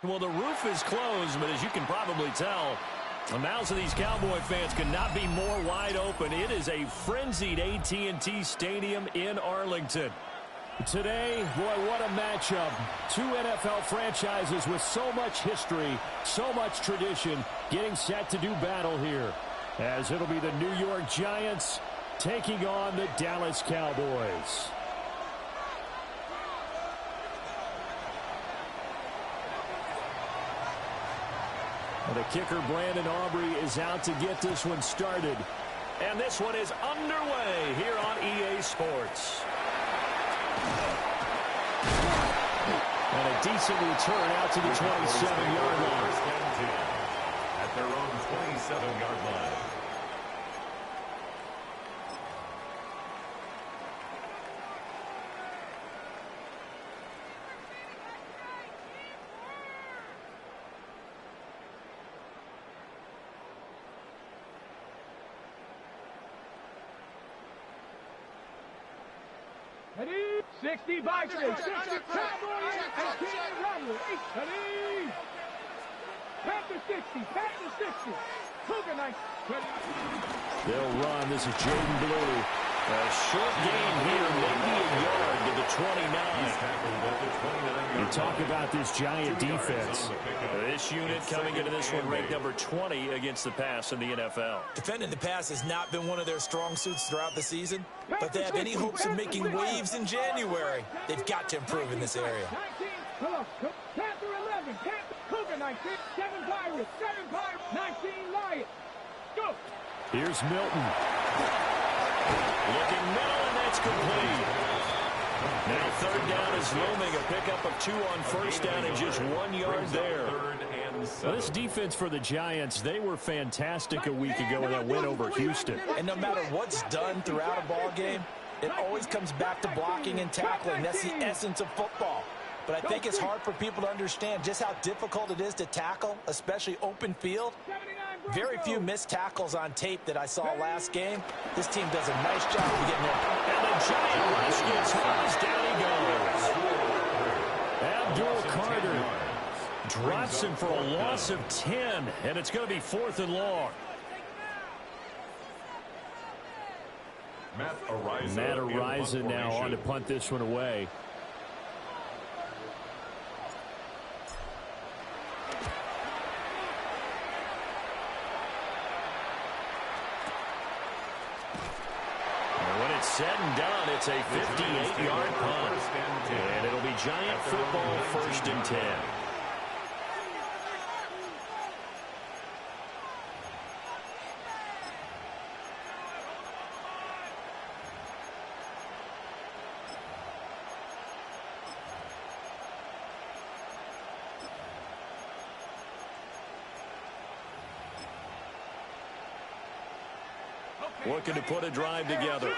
Well, the roof is closed, but as you can probably tell, the mouths of these Cowboy fans could not be more wide open. It is a frenzied AT&T Stadium in Arlington. Today, boy, what a matchup. Two NFL franchises with so much history, so much tradition, getting set to do battle here. As it'll be the New York Giants taking on the Dallas Cowboys. The kicker, Brandon Aubrey, is out to get this one started. And this one is underway here on EA Sports. And a decent return out to the 27-yard line. At their own 27-yard line. Ready? 60 by 6. Cowboys and King Rodley. Ready? Panther 60. Panther 60. Cougar Knights. They'll run. This is Jaden Blue. A short gain here, maybe a yard to the 29. You talk about this Giant defense. This unit coming into this one ranked number 20 against the pass in the NFL. Defending the pass has not been one of their strong suits throughout the season, but they have any hopes of making waves in January. They've got to improve in this area. 19, Panther 11, Cougar Knights, 7 Pirates, 19 Lions. Go! Here's Milton. Looking middle, and that's complete. Now third down is looming. A pickup of 2 on first down and just 1 yard there. Well, this defense for the Giants, they were fantastic a week ago with that win over Houston. And no matter what's done throughout a ball game, it always comes back to blocking and tackling. That's the essence of football. But I think it's hard for people to understand just how difficult it is to tackle, especially open field. Very few missed tackles on tape that I saw last game. This team does a nice job of getting there. And the Giant rush gets hosed. Down he goes. Abdul Carter drops him for a loss of 10, and it's going to be 4th and long. Matt Ariza now on to punt this one away. Said and done, it's a 58-yard punt. And it'll be Giant football, 1st and 10. Looking to put a drive together.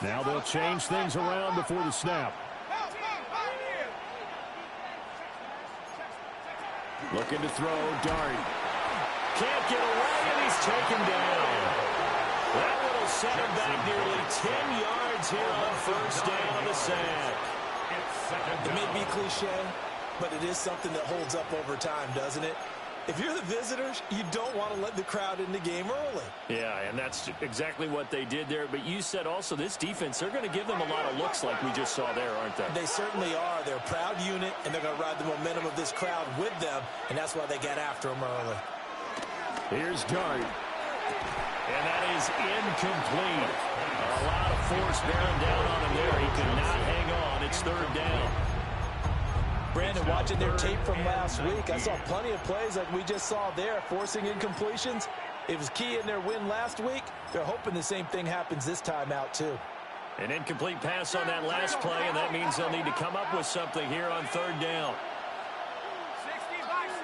Now they'll change things around before the snap. Looking to throw, Dart. Can't get away, and he's taken down. That will set him back nearly 10 yards here on first down, the sack. It may be cliche, but it is something that holds up over time, doesn't it? If you're the visitors, you don't want to let the crowd in the game early. Yeah, and that's exactly what they did there. But you said also this defense, they're going to give them a lot of looks like we just saw there, aren't they? They certainly are. They're a proud unit, and they're going to ride the momentum of this crowd with them, and that's why they get after them early. Here's Dart. And that is incomplete. A lot of force bearing down on him there. He could not hang on. It's 3rd down. Brandon, watching their tape from last week, I saw plenty of plays like we just saw there, forcing incompletions. It was key in their win last week. They're hoping the same thing happens this time out, too. An incomplete pass on that last play, and that means they'll need to come up with something here on 3rd down. 60 by 6.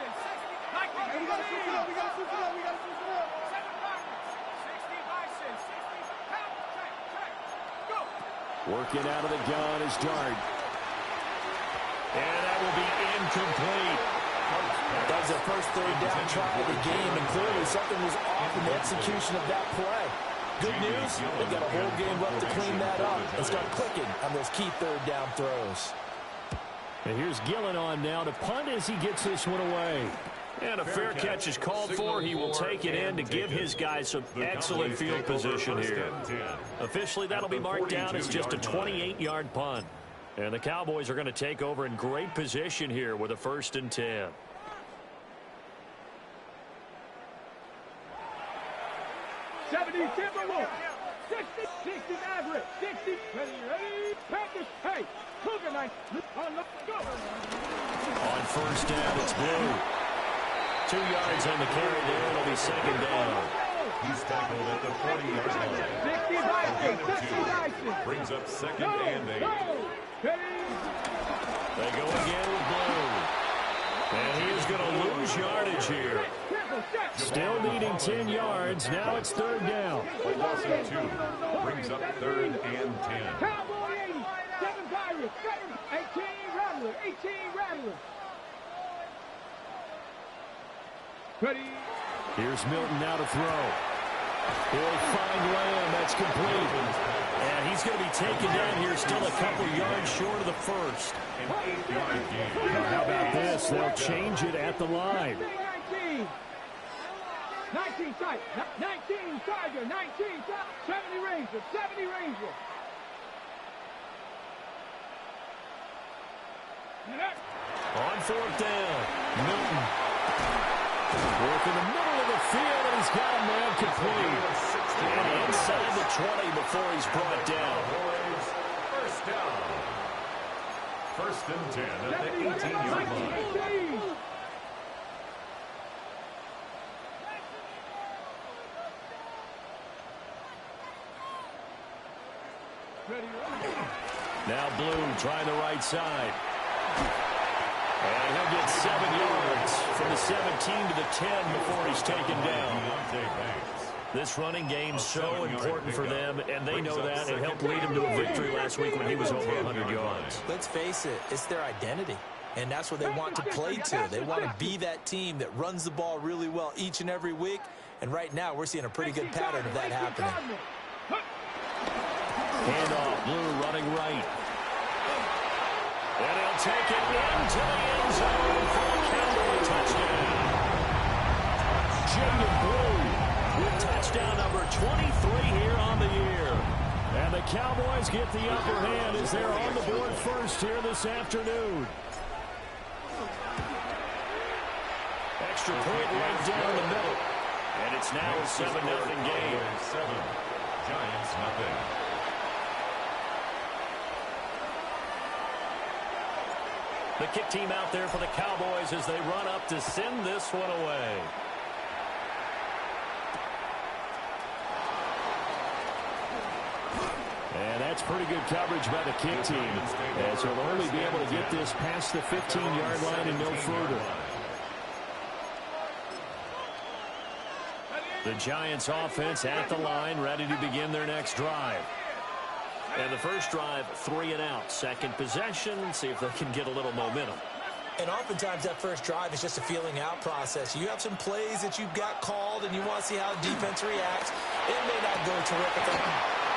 We got to switch it up. We got to switch it up. We got to switch it up. 60 by 6. Go. Working out of the gun is Dart. And that will be incomplete. That was their first 3rd down try of the game, and clearly something was off in the execution of that play. Good news, they've got a whole game left to clean that up and start clicking on those key third down throws. And here's Gillen on now to punt as he gets this one away. And a fair catch is called for. He will take it in to give his guys some excellent field position here. Officially, that'll be marked down as just a 28-yard punt. And the Cowboys are going to take over in great position here with a 1st and 10. Timberwolves. 60 Maverick. 60. Ready. Practice. Hey. Cougar night. On the go. On 1st down, it's Blue. 2 yards on the carry there. It'll be 2nd down. He's tackled at the 40-yard line. 60 Dyson. Brings up 2nd and 8. They go again with Blue. And he is going to lose yardage here. Still needing 10 yards. Now it's 3rd down. Colosseum 2 brings up 3rd and 10. Cowboy 80. 7 Pirates. 18 Rattler. 18 Rattler. Ready. Here's Milton now to throw. He'll find Lamb. That's complete. And he's going to be taken down here, still a couple yards short of the 1st. An 8-yard gain. Now, how about this? They'll change it at the line. 19 Tiger. 19 Tiger. 19 70 Ranger. 70 Ranger. On 4th down, Milton. Work in the middle of the field, and he's got a man complete. And inside the 20 before he's brought down. 1st down. 1st and 10 at the 18-yard line. Now Blue trying the right side. And he'll get 7 yards from the 17 to the 10 before he's taken down. This running game's so important for them, and they know that. It helped lead them to a victory last week when he was over 100 yards. Let's face it, it's their identity. And that's what they want to play to. They want to be that team that runs the ball really well each and every week. And right now, we're seeing a pretty good pattern of that happening. Handoff, Blue running right. And he'll take it into the end zone for a Cowboy touchdown. Jaden Blue with touchdown number 23 here on the year. And the Cowboys get the upper hand as they're on the board first here this afternoon. Extra point right down the middle. And it's now a 7-0 game. 7. Giants nothing. The kick team out there for the Cowboys as they run up to send this one away. And that's pretty good coverage by the kick team, as he'll only be able to get this past the 15-yard line and no further. The Giants offense at the line, ready to begin their next drive. And the first drive, 3 and out. Second possession, see if they can get a little momentum. And oftentimes that first drive is just a feeling out process. You have some plays that you've got called and you want to see how the defense reacts. It may not go terrifically.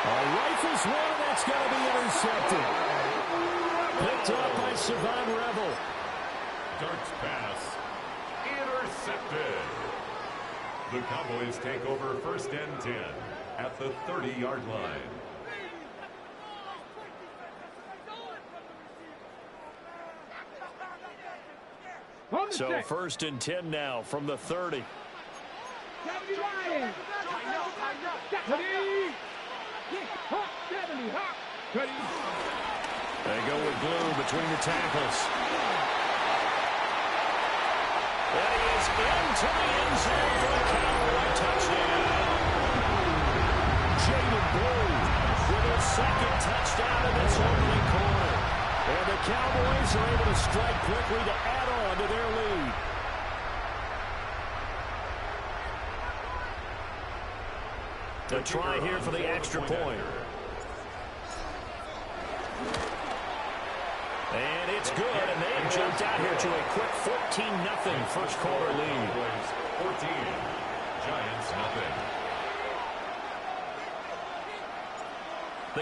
Rifles one, that's going to be intercepted. Picked up by Savon Revel. Darts pass. Intercepted. The Cowboys take over 1st and 10 at the 30-yard line. So 1st and 10 now from the 30. They go with Blue between the tackles. And he is into the end zone for a Cowboy touchdown. Jaden Blue with his 2nd touchdown in this opening quarter. And the Cowboys are able to strike quickly to add on to their lead. The try here for the extra point. And it's good, and they have jumped out here to a quick 14-0 first quarter lead. 14, Giants nothing.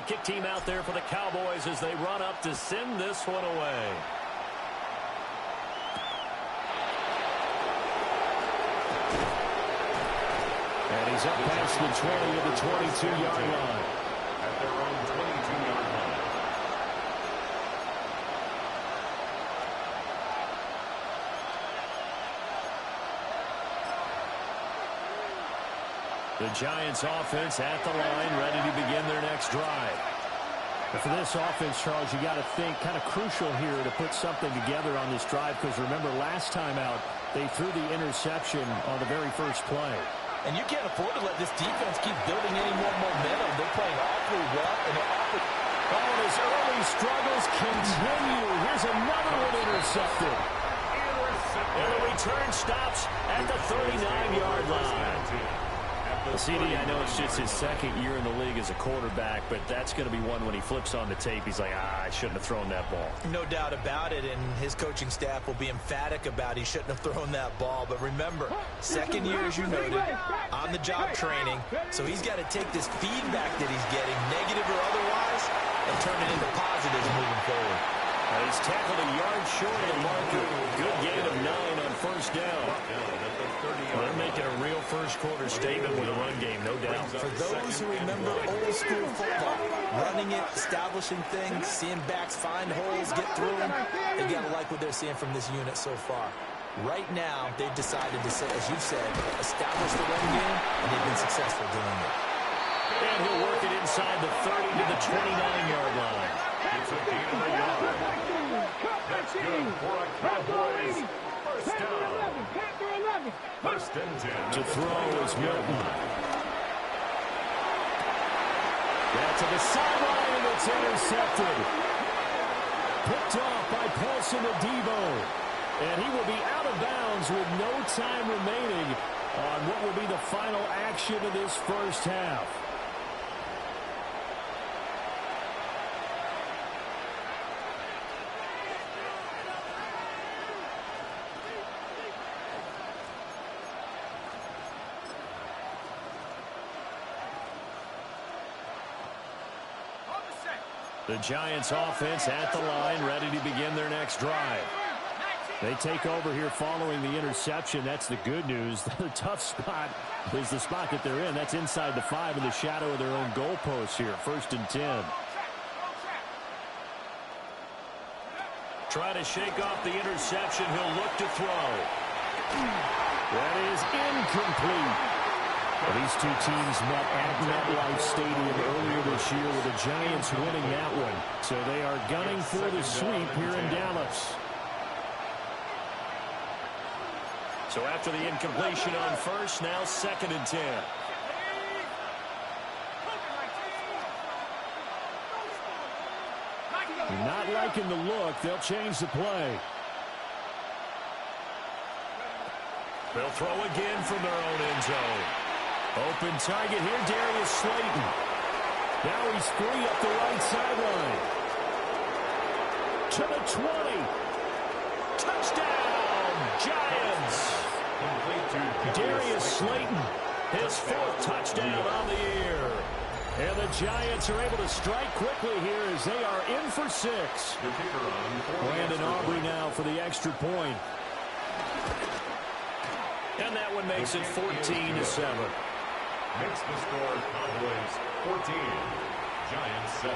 The kick team out there for the Cowboys as they run up to send this one away. And he's up past the 20 to the 22-yard line. At their own 22-yard line. The Giants offense at the line, ready to begin their next drive. For this offense, Charles, you got to think kind of crucial here to put something together on this drive, because remember last time out they threw the interception on the very first play. And you can't afford to let this defense keep building any more momentum. They're playing awfully well, and they're awfully... Oh, and his early struggles continue. Here's another one intercepted. And the return stops at the 39-yard line. CD, I know it's just his second year in the league as a quarterback, but that's going to be one when he flips on the tape. He's like, I shouldn't have thrown that ball. No doubt about it, and his coaching staff will be emphatic about he shouldn't have thrown that ball. But remember, second year, as you noted, on-the-job training, so he's got to take this feedback that he's getting, negative or otherwise, and turn it into positives moving forward. He's tackled a yard short of the marker. Good gain of 9 on first down. They're making a real first-quarter statement with a run game, no doubt. For those who remember old-school football, running it, establishing things, seeing backs find holes, get through them, they got to like what they're seeing from this unit so far. Right now, they've decided to, as you said, establish the run game, and they've been successful doing it. And he'll work it inside the 30 to the 29-yard line. It's a gain of a yard. That's good for a Cowboys first down. First and 10. To throw is Milton. That's to the sideline, and it's intercepted. Picked off by Paulson Adebo. And he will be out of bounds with no time remaining on what will be the final action of this first half. The Giants offense at the line, ready to begin their next drive. They take over here following the interception. That's the good news. The tough spot is the spot that they're in. That's inside the 5 in the shadow of their own goalposts here. First and 10. Try to shake off the interception. He'll look to throw. That is incomplete. These two teams met at MetLife Stadium earlier this year with the Giants winning that one. So they are gunning for the sweep here in Dallas. So after the incompletion on first, now second and 10. Not liking the look. They'll change the play. They'll throw again from their own end zone. Open target here, Darius Slayton. Now he's free up the right sideline. To the 20. Touchdown, Giants. Darius Slayton, his 4th touchdown on the year. And the Giants are able to strike quickly here as they are in for 6. Brandon Aubrey now for the extra point. And that one makes it 14-7. Makes the score Cowboys 14, Giants 7.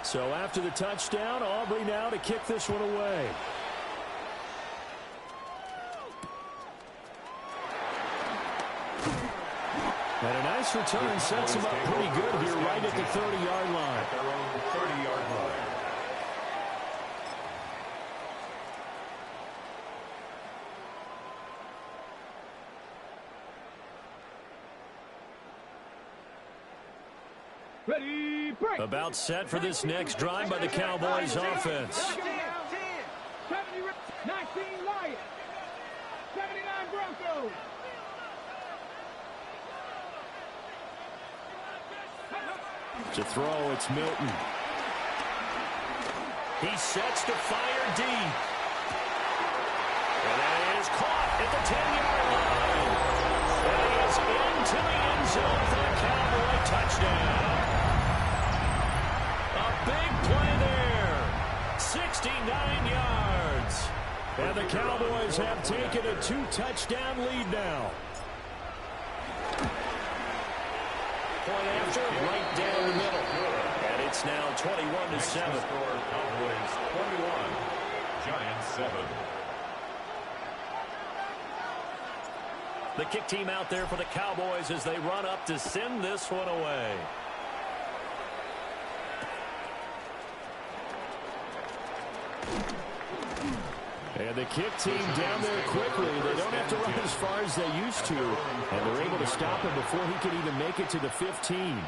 So after the touchdown, Aubrey now to kick this one away. And a nice return sets him up pretty good here right at the 30-yard line. At their own 30-yard line. Ready, break. About set for this next drive by the Cowboys offense. 70, 19 Lions, 79 Broncos. To throw, it's Milton. He sets to fire deep. And that is caught at the 10-yard line. And he is into the end zone for the Cowboy touchdown. A big play there. 69 yards. And the Cowboys have taken a 2-touchdown lead now. Point after, right down the middle. And it's now 21-7. Cowboys 21, Giants 7. The kick team out there for the Cowboys as they run up to send this one away. And the kick team down there quickly. They don't have to run as far as they used to. And they're able to stop him before he can even make it to the 15.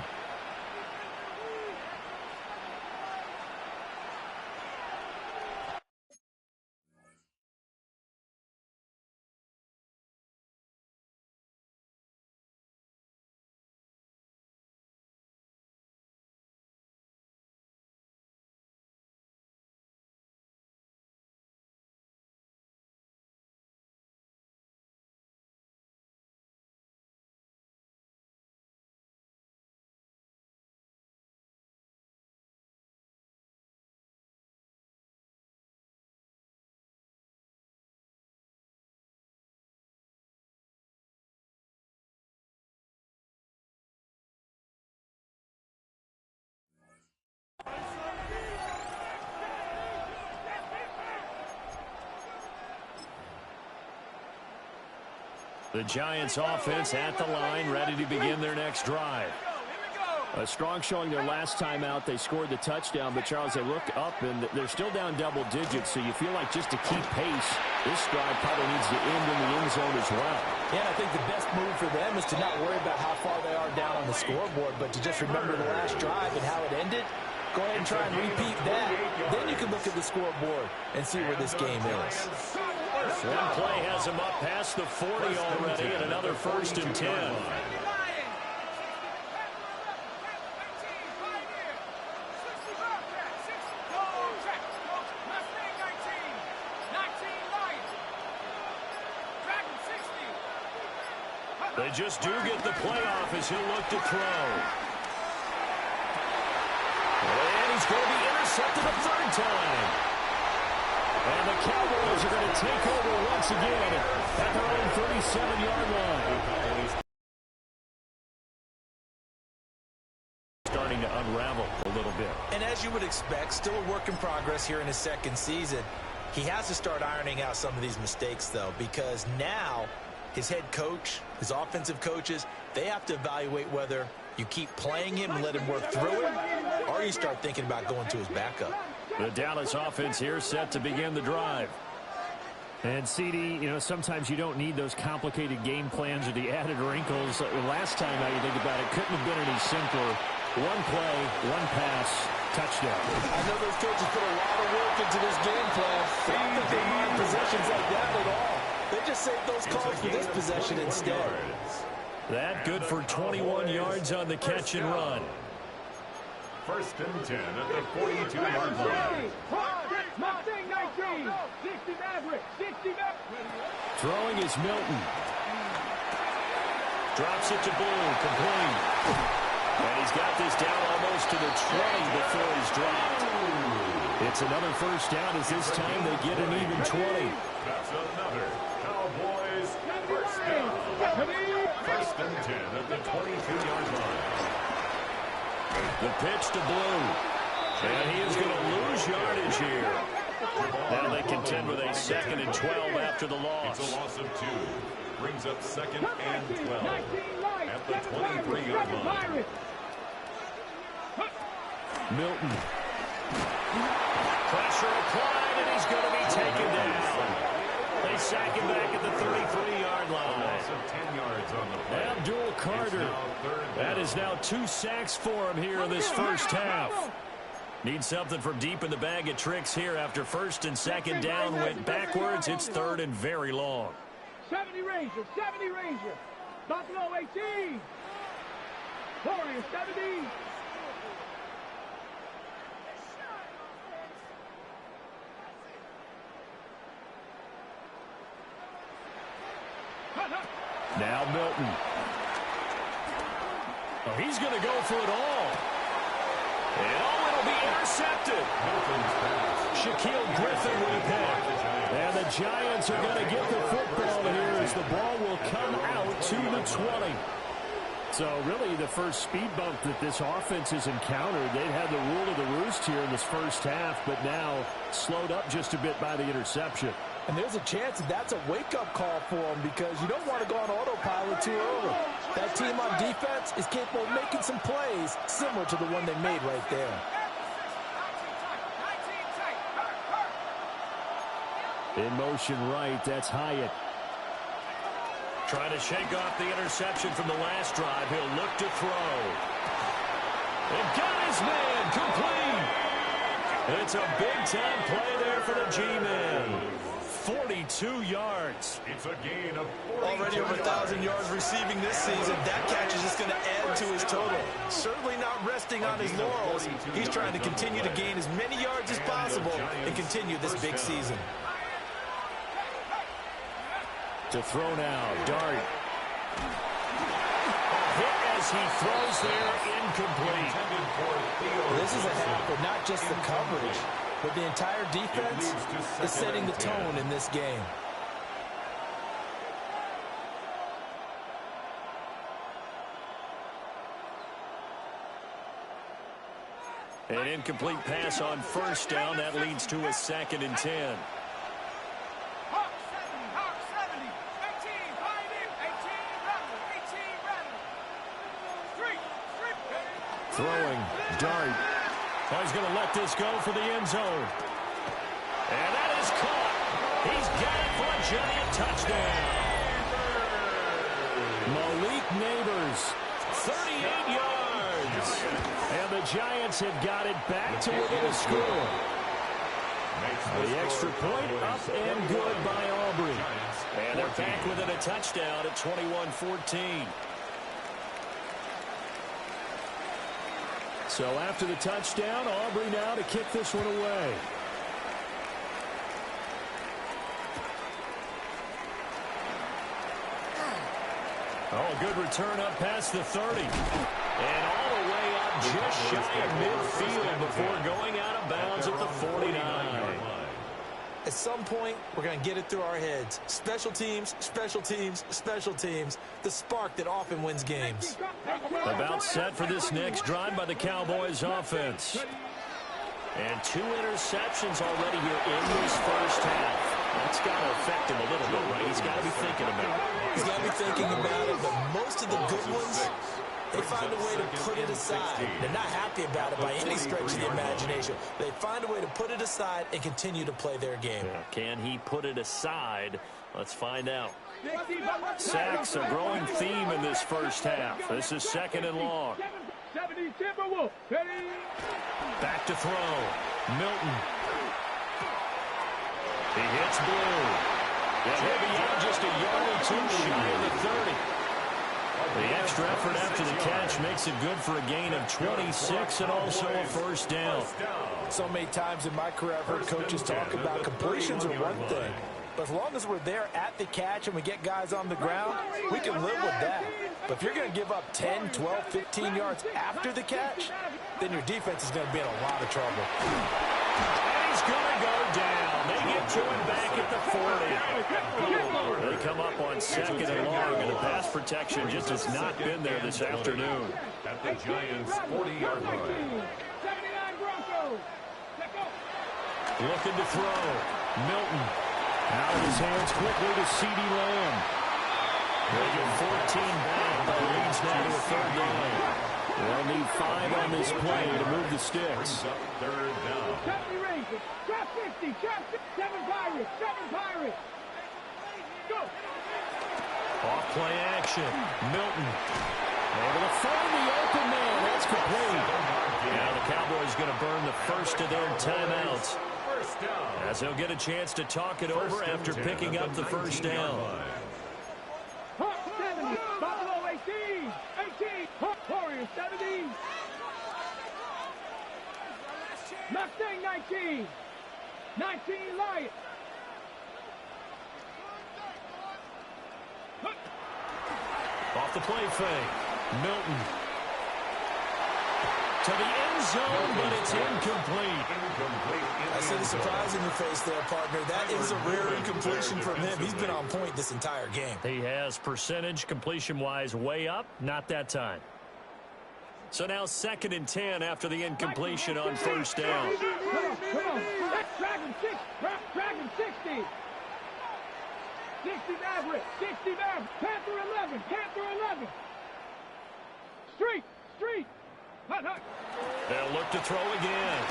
The Giants offense at the line, ready to begin their next drive. A strong showing their last time out. They scored the touchdown, but Charles, they look up and they're still down double digits, so you feel like just to keep pace, this drive probably needs to end in the end zone as well. Yeah, I think the best move for them is to not worry about how far they are down on the scoreboard, but to just remember the last drive and how it ended. Go ahead and try and repeat that. Then you can look at the scoreboard and see where this game is. One play has him up past the 40 already, and another 1st and 10. They just do get the playoff as he'll look to throw. And he's going to be intercepted a 3rd time. And the Cowboys are going to take over once again at their own 37-yard line. Starting to unravel a little bit. And as you would expect, still a work in progress here in his 2nd season. He has to start ironing out some of these mistakes, though, because now his head coach, his offensive coaches, they have to evaluate whether you keep playing him and let him work through it, or you start thinking about going to his backup. The Dallas offense here set to begin the drive. And, CD, you know, sometimes you don't need those complicated game plans or the added wrinkles. Last time, now you think about it, couldn't have been any simpler. One play, one pass, touchdown. I know those coaches put a lot of work into this game plan. But I don't think they mind possessions like that at all. They just saved those calls for this possession instead. That good for 21 yards on the catch and run. 1st and 10 at the 42-yard line. Throwing is Milton. Drops it to Blue, complete. And he's got this down almost to the 20 before he's dropped. It's another 1st down as this time they get an even 20. That's another Cowboys 1st down. 1st and 10 at the 22-yard line. The pitch to Blue. And he is going to lose yardage here. Now they contend with a 2nd and 12 after the loss. It's a loss of 2. Brings up 2nd and 12 at the 23-yard line. Milton. Pressure applied, and he's going to be taken down. They sack him back at the 33-yard line. Loss of 10 yards on the play. Abdul Carter. That is now 2 sacks for him here in this 1st half. Need something from deep in the bag of tricks here after 1st and 2nd down went backwards. It's 3rd and very long. 70 Ranger, 70 Ranger. Buffalo 18. Warriors 70. Now Milton. Oh, he's going to go for it all. And it'll be intercepted. Shaquille Griffin with a pick. And the Giants are going to get the football here as the ball will come out to the 20. So really the first speed bump that this offense has encountered. They've had the rule of the roost here in this first half, but now slowed up just a bit by the interception. And there's a chance that that's a wake-up call for them because you don't want to go on autopilot too early. That team on defense is capable of making some plays similar to the one they made right there. In motion right, that's Hyatt. Trying to shake off the interception from the last drive. He'll look to throw. And got his man complete. It's a big-time play there for the G-Man. 42 yards. It's a gain of 42 Already over 1,000 yards receiving this season. That catch is just going to add to his total. Certainly not resting on his laurels. He's trying to continue to gain as many yards as possible and continue this big season. To throw now, Dart. Hit as he throws there, incomplete. This is a half of not just the coverage, but the entire defense is setting the tone in this game. An incomplete pass on first down. That leads to a 2nd and 10. Throwing, Dart. Oh, he's going to let this go for the end zone. And that is caught. He's got it for a giant touchdown. Malik Neighbors, 38 yards. and the Giants have got it back to within a score. The extra point up and good by Aubrey. And they're back within a touchdown at 21-14. So after the touchdown, Aubrey now to kick this one away. Oh, good return up past the 30. And all the way up just shy of midfield before going out of bounds at the 49. At some point, we're going to get it through our heads. Special teams, special teams, special teams. The spark that often wins games. About set for this next drive by the Cowboys offense. And 2 interceptions already here in this first half. That's got to affect him a little bit, right? He's got to be thinking about it. He's got to be thinking about it, but most of the good ones, they find a way to put it aside. They're not happy about it by any stretch of the imagination. They find a way to put it aside and continue to play their game. Yeah, can he put it aside? Let's find out. Sacks, a growing theme in this first half. This is 2nd and long. Back to throw. Milton. He hits Blue. And he'll be out just a yard or 2 shy of the 30. The extra effort after the catch makes it good for a gain of 26 and also a first down. So many times in my career I've heard coaches talk about completions are one thing. But as long as we're there at the catch and we get guys on the ground, we can live with that. But if you're going to give up 10, 12, 15 yards after the catch, then your defense is going to be in a lot of trouble. And he's going to go down. They get to him back at the 40. They come up on 2nd and long, and the pass protection just has not been there this afternoon. At the Giants' 40-yard line. Looking to throw. Milton. Out of his hands quickly to C.D. Lamb. They get 14 back, but leads now to a 3rd down. They'll need 5 on this play to move the sticks. 3rd down. Drop 50, drop 7 Pirates. Go. Off play action. Milton. Able to find the open man. That's complete. Now the Cowboys going to burn the first of their timeouts, as they'll get a chance to talk it over after picking up the first down. Hawk 70, Buffalo 18, Hawk Warriors 70. Mustang 19, 19 Lions. off the play fake. Milton. To the end zone, but it's incomplete. I see the surprise in your face there, partner. That is a rare incompletion from him. He's been on point this entire game. He has percentage completion-wise way up, not that time. So now 2nd and 10 after the incompletion on first down. Come on. Dragon 60. 60 Maverick. Panther 11. Street. Hut. They'll look to throw again.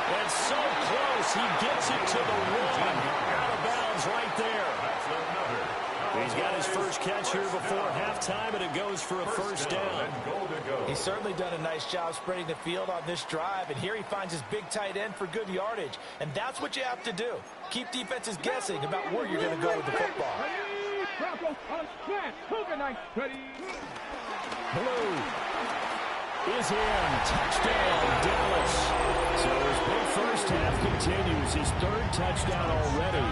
And so close. He gets it to the 1. Out of bounds right there. He's got his first catch here before halftime, and it goes for a first down. He's certainly done a nice job spreading the field on this drive, and here he finds his big tight end for good yardage. And that's what you have to do. Keep defenses guessing about where you're going to go with the football. Blue is in. Touchdown, Dallas. So his big first half continues. His 3rd touchdown already.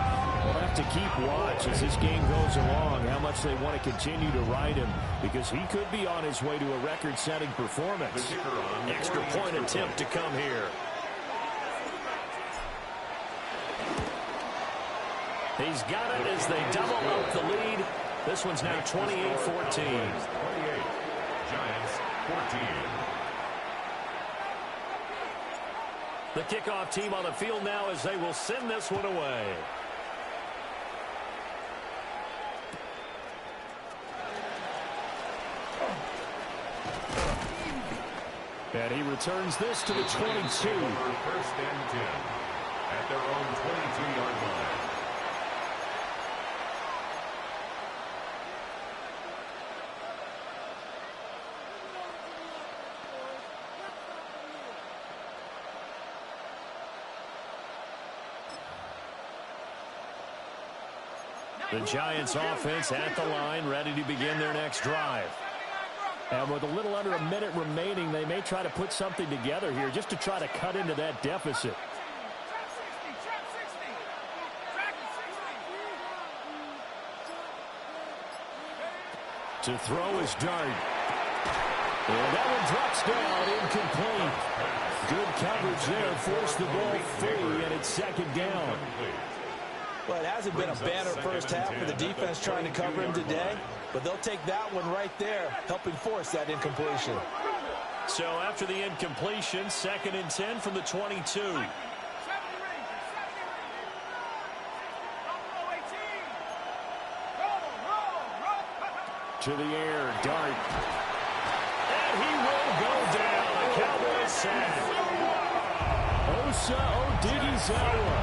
We'll have to keep watch as this game goes along, how much they want to continue to ride him, because he could be on his way to a record-setting performance. Extra point attempt to come here. He's got it as they double up the lead. This one's now 28-14. 28. Giants 14. The kickoff team on the field now as they will send this one away. And he returns this to the 22. 1st and 10 at their own 22-yard line. The Giants offense at the line, ready to begin their next drive. And with a little under a minute remaining, they may try to put something together here just to try to cut into that deficit. To throw is Dart. And that one drops down, incomplete. Good coverage there, forced the ball free, and it's 2nd down. Well, it hasn't been a banner first half for the defense trying to cover him today, but they'll take that one right there, helping force that incompletion. So after the incompletion, 2nd and 10 from the 22. To the air, Dart. And he will go down. A Cowboys sack. Osa Odighizuwa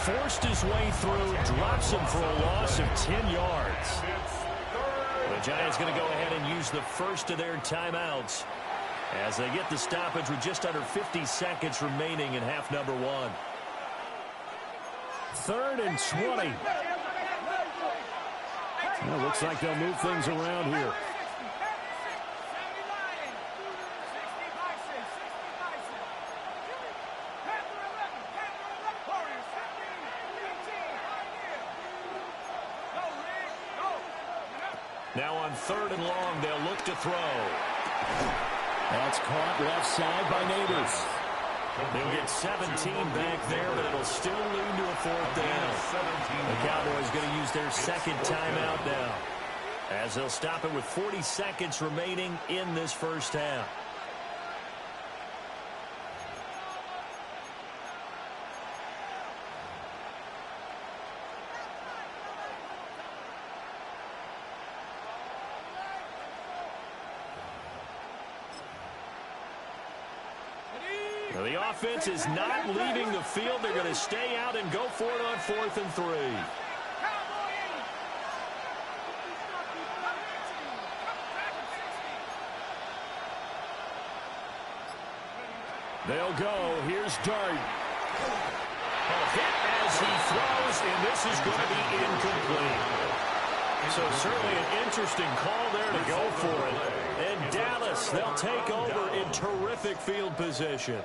forced his way through, drops him for a loss of 10 yards. The Giants going to go ahead and use the first of their timeouts as they get the stoppage with just under 50 seconds remaining in half number 1. 3rd and 20. Well, looks like they'll move things around here. Now on 3rd and long, they'll look to throw. That's caught left side by Neighbors. They'll get 17 back there, but it'll still lead to a 4th down. The Cowboys going to use their 2nd timeout now, as they'll stop it with 40 seconds remaining in this first half. The offense is not leaving the field. They're going to stay out and go for it on 4th and 3. They'll go. Here's Dart. A hit as he throws, and this is going to be incomplete. So certainly an interesting call there to go for it. And Dallas, they'll take over in terrific field position.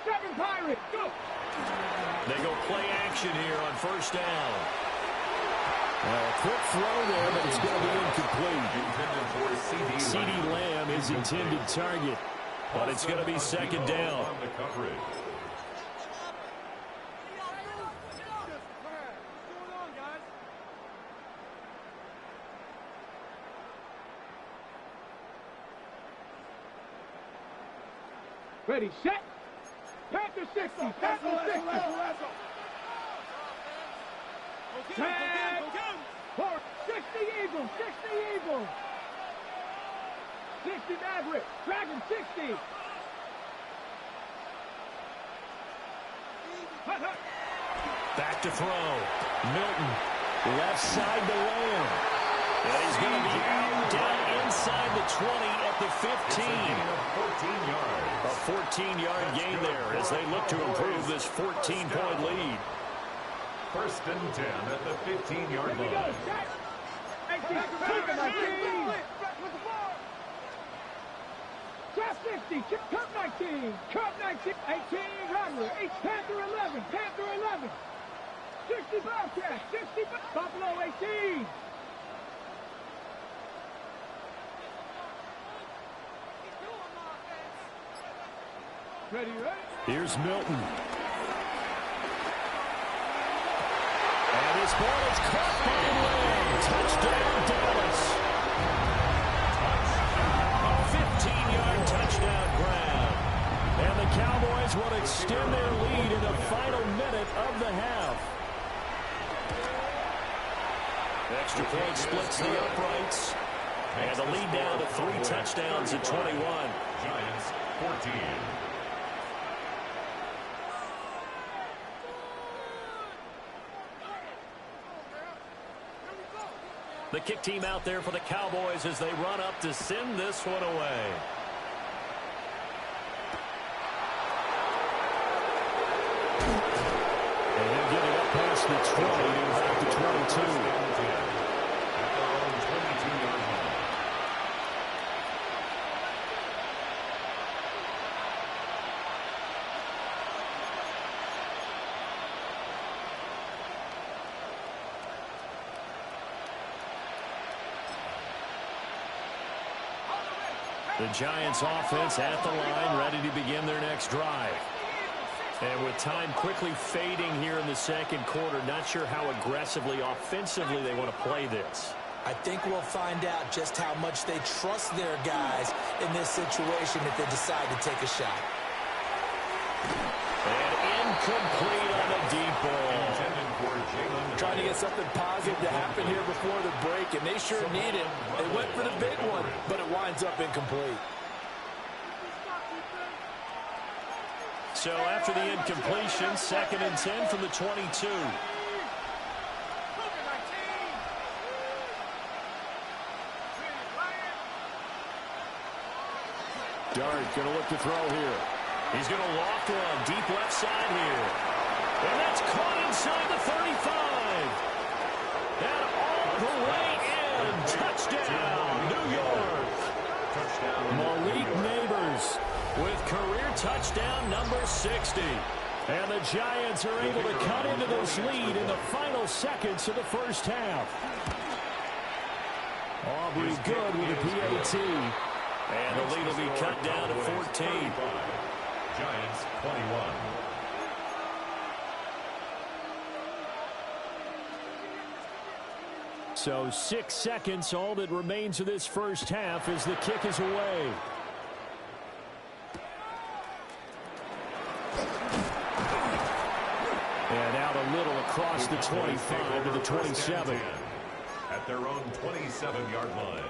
7 Pirates. Go. They go play action here on first down. Quick throw there, but it's going to be incomplete. Intended for CeeDee Lamb is intended target, but it's going to be second down. On the coverage. Ready, set. Panther 60. Panther 60. Tag. For 60 Eagles. 60 Eagles. 60 Maverick. Dragon 60. Back to throw. Milton, left side to Lamb. And he's going to be out down inside the 20 at the 15. A 14-yard gain there as they look to improve this 14-point lead. First and 10 at the 15-yard line. Drop 60, Cup 19, Cup 19, 18 Rattler, 8 Panther 11, Panther 11, 60 Bobcat, 60 Buffalo 18. Ready, ready? Here's Milton. And this ball is caught by Lamb. Touchdown, Dallas. A 15-yard touchdown grab. And the Cowboys will extend their lead in the final minute of the half. Extra point splits the uprights. And the lead down to 3 touchdowns at 21. Giants 14. The kick team out there for the Cowboys as they run up to send this one away. And they'll get it up past the 20 and back to 22. At their own 22-yard line. The Giants offense at the line, ready to begin their next drive. And with time quickly fading here in the second quarter, not sure how aggressively, offensively they want to play this. I think we'll find out just how much they trust their guys in this situation if they decide to take a shot. And incomplete on the deep ball. Trying to get something positive to happen here before the break, and they sure need it. They went for the big one, but it winds up incomplete. So after the incompletion, 2nd and 10 from the 22. Dart going to look to throw here. He's going to loft one deep left side here. And that's caught inside the 35. And all the way in. Touchdown, New York. Malik Neighbors with career touchdown number 60. And the Giants are able to cut into this lead in the final seconds of the first half. Aubrey good with the PAT. And the lead will be cut down to 14. Giants 21. So 6 seconds, all that remains of this first half as the kick is away. And out a little across the 25 to the 27. At their own 27-yard line.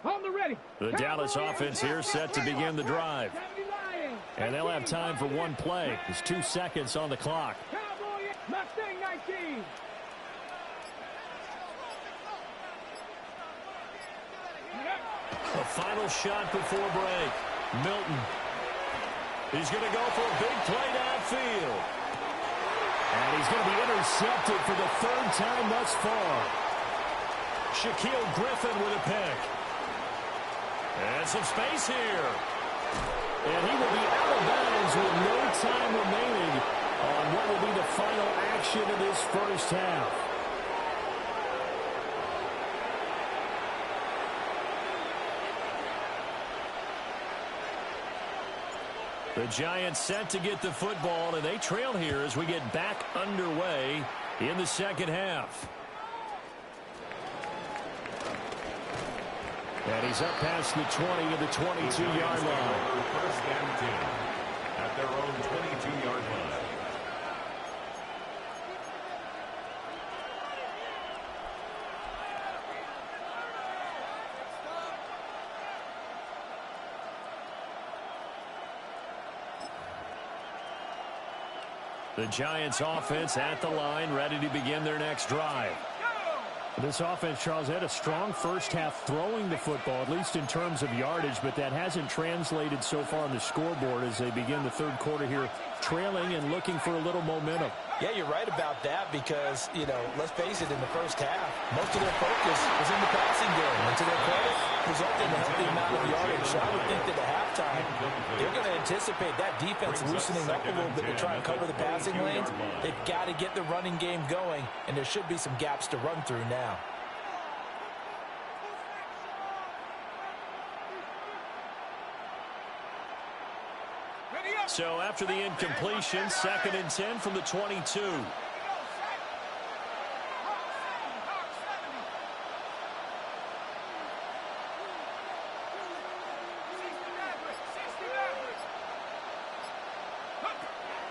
On the ready. The Dallas offense here set to begin the drive. And they'll have time for one play. There's 2 seconds on the clock. Cowboy Mustang 19. final shot before break. Milton. He's going to go for a big play downfield. And he's going to be intercepted for the third time thus far. Shaquille Griffin with a pick. And some space here. And he will be out of bounds with no time remaining on what will be the final action of this first half. The Giants set to get the football, and they trail here as we get back underway in the second half. And he's up past the 20 to the 22-yard line. First and 10 at their own 22-yard line. The Giants offense at the line, ready to begin their next drive. This offense, Charles, had a strong first half throwing the football, at least in terms of yardage, but that hasn't translated so far on the scoreboard as they begin the third quarter here, trailing and looking for a little momentum. Yeah, you're right about that because, you know, let's face it, in the first half, most of their focus was in the passing game. And to their credit, resulted in a healthy amount of yardage. So I would think that at halftime, they're going to anticipate that defense loosening up a little bit to try and cover the passing lanes. They've got to get the running game going, and there should be some gaps to run through now. So after the incompletion, 2nd and 10 from the 22.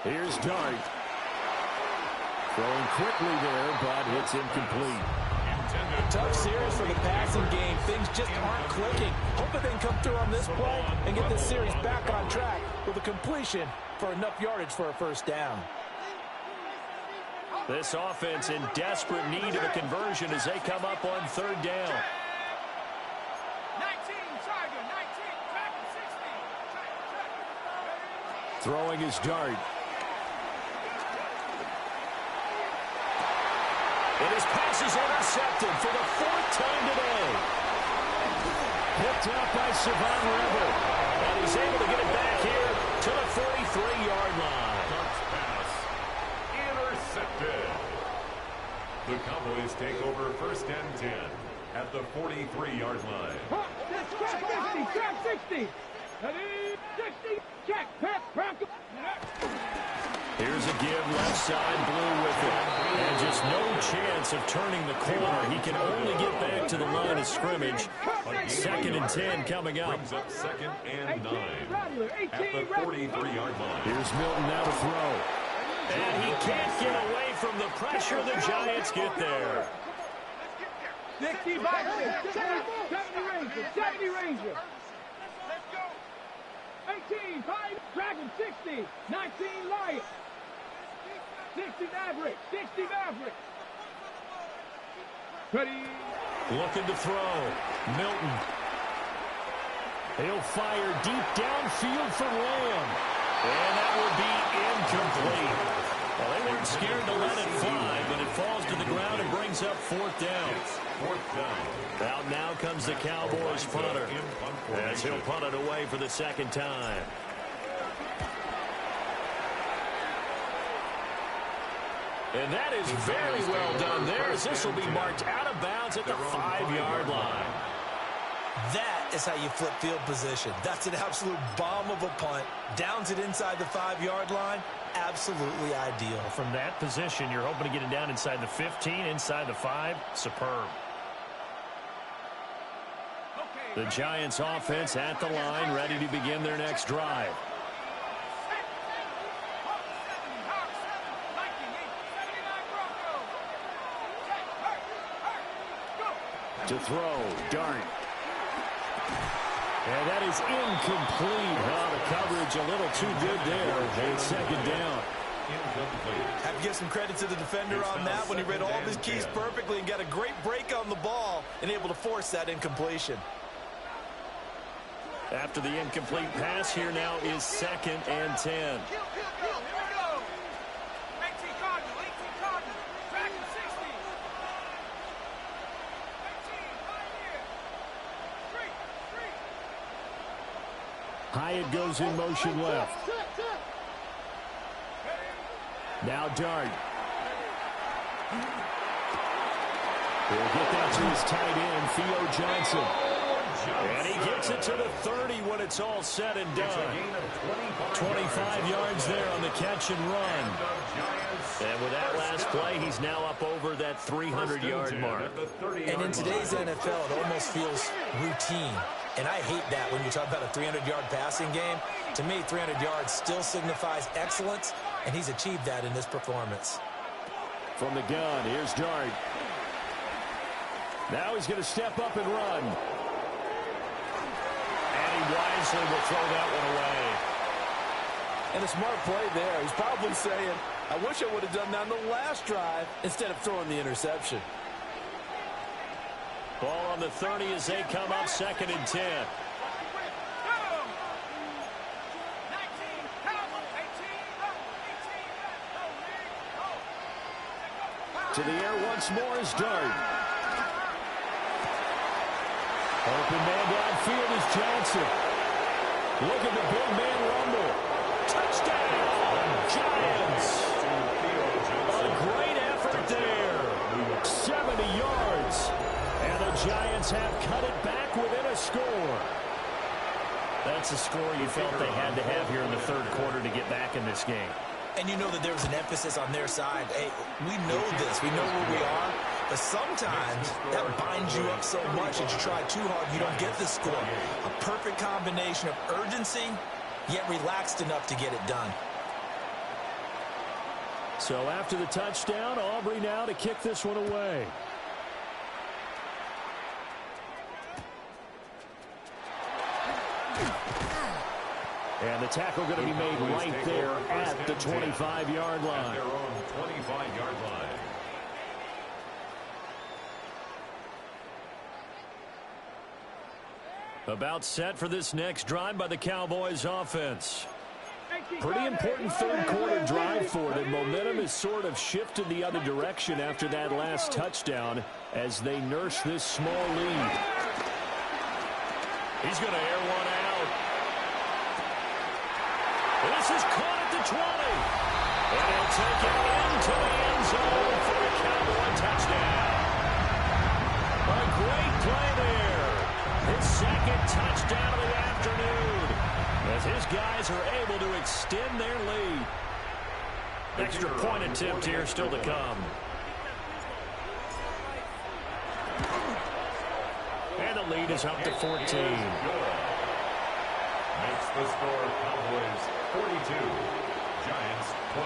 Here's Dart. Throwing quickly there, but it's incomplete. Tough series for the passing game. Things just aren't clicking. Hoping they can come through on this play and get this series back on track with a completion for enough yardage for a first down. This offense in desperate need of a conversion as they come up on third down. 19, Tiger, 19, back 60. Throwing his Dart. And his pass is intercepted for the 4th time today. Picked up by Savon Rebel. And he's able to get it back here to the 43-yard line. Pass intercepted. The Cowboys take over 1st and 10 at the 43-yard line. Trap 60. 60. Check. Pass. Here's a give left side, Blue with it. And just no chance of turning the corner. He can only get back to the line of scrimmage. 2nd and 10 coming up. Brings up 2nd and 9 at the 43-yard line. Here's Milton now to throw. And he can't get away from the pressure. The Giants get there. 60 back. 70 Ranger. 18, 5, Dragon, 60, 19, Lion, 60, Maverick, 60, Maverick. Ready. Looking to throw. Milton. He'll fire deep downfield for Lamb. And that would be incomplete. Well, they weren't scared to let it fly, but it falls to the ground and brings up 4th down. 4th down. Out now comes the Cowboys punter, as he'll punt it away for the 2nd time. And that is very well done there, as this will be marked out of bounds at the 5-yard line. That is how you flip field position. That's an absolute bomb of a punt. Downs it inside the 5-yard line. Absolutely ideal. From that position, you're hoping to get it down inside the 15, inside the 5. Superb. The Giants offense at the line, ready to begin their next drive. To throw, Dart. And that is incomplete. Oh, the coverage a little too good there. And 2nd down. Have to give some credit to the defender on that when he read all of his keys perfectly and got a great break on the ball and able to force that incompletion. After the incomplete pass, here now is 2nd and 10. Hyatt goes in motion left. Now Dart. He'll get that to his tight end, Theo Johnson. And he gets it to the 30 when it's all said and done. 25 yards there on the catch and run. And with that last play, he's now up over that 300-yard mark. And in today's NFL, it almost feels routine. And I hate that when you talk about a 300-yard passing game. To me, 300 yards still signifies excellence, and he's achieved that in this performance. From the gun, here's Dart. Now he's going to step up and run. And he wisely will throw that one away. And a smart play there. He's probably saying, I wish I would have done that on the last drive instead of throwing the interception. Ball on the 30 as they come up 2nd and 10. To the air once more is Dart. Open man downfield is Johnson. Look at the big man rumble. Touchdown, Giants. A great effort there. 70 yards. And the Giants have cut it back within a score. That's a score you felt they had to have here in the 3rd quarter to get back in this game. And you know that there was an emphasis on their side. Hey, we know this. We know where we are. But sometimes that binds you up so much that you try too hard, you don't get the score. A perfect combination of urgency, yet relaxed enough to get it done. So after the touchdown, Aubrey now to kick this one away. And the tackle going to be made right there at the 25-yard line. At their own 25-yard line. About set for this next drive by the Cowboys offense. Pretty important 3rd quarter drive for them. Momentum has sort of shifted the other direction after that last touchdown as they nurse this small lead. He's going to air one out. This is caught at the 20. And he'll take it into the end zone for a Cowboy touchdown. A great play there. His 2nd touchdown of the afternoon. As his guys are able to extend their lead. Extra point attempt here still to come. And the lead is up to 14. Makes the score Cowboys 42, Giants 28.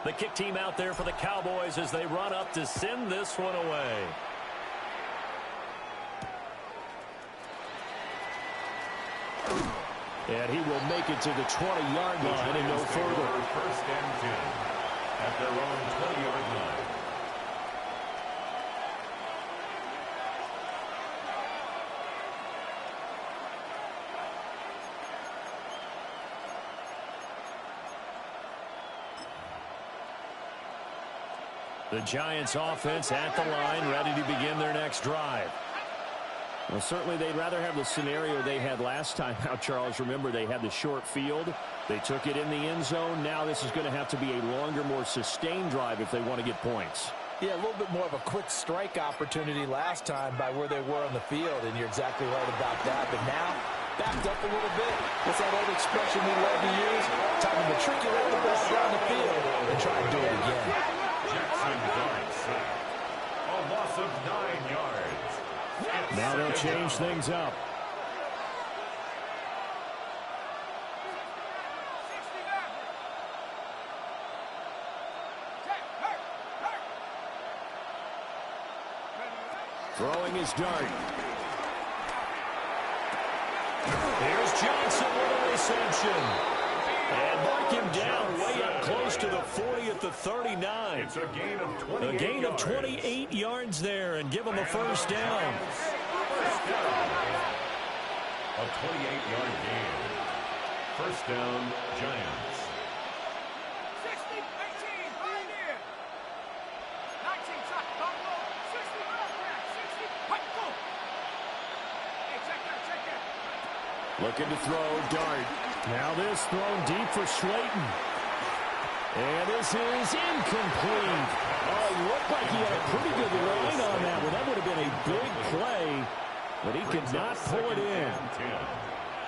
The kick team out there for the Cowboys as they run up to send this one away. And he will make it to the 20-yard line and no further. 1st and 10 at their own 20-yard line. The Giants offense at the line, ready to begin their next drive. Well, certainly they'd rather have the scenario they had last time out, Charles. Remember, they had the short field. They took it in the end zone. Now this is going to have to be a longer, more sustained drive if they want to get points. Yeah, a little bit more of a quick strike opportunity last time by where they were on the field, and you're exactly right about that. But now, backed up a little bit. What's that old expression we love to use? Time to matriculate the ball down the field and try to do it again. Jackson Darts. A loss of 9 yards. Now they'll change things up. Throwing his dart. Here's Johnson with a reception. And mark him down way up close to the 40 at the 39. It's a gain of 28 A gain of yards. 28 yards there and give him a first down. First down. A 28-yard gain. First down, Giants. 60, 18, Pioneer. 19, shot, Buffalo. 60, Wildcat. 60, fight, go. Hey, check that. Looking to throw, Dart. Now this thrown deep for Slayton. And this is incomplete. Oh, it looked like he had a pretty good line on that one. That would have been a big play, but he could not pull it in.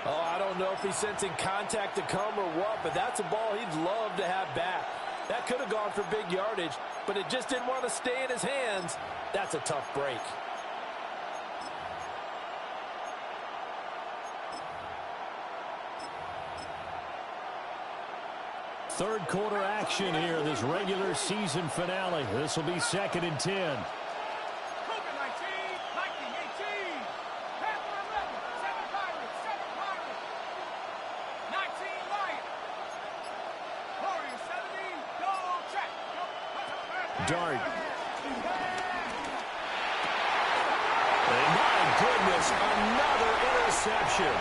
Oh, I don't know if he's sensing contact to come or what, but that's a ball he'd love to have back. That could have gone for big yardage, but it just didn't want to stay in his hands. That's a tough break. Third quarter action here, this regular season finale. This will be 2nd and 10. Cougar 19, 19, 18. Panther 11, 7 Pirates, 7 Pirates. 19 Lions. Warriors 70, go check. Dart. And my goodness, another interception.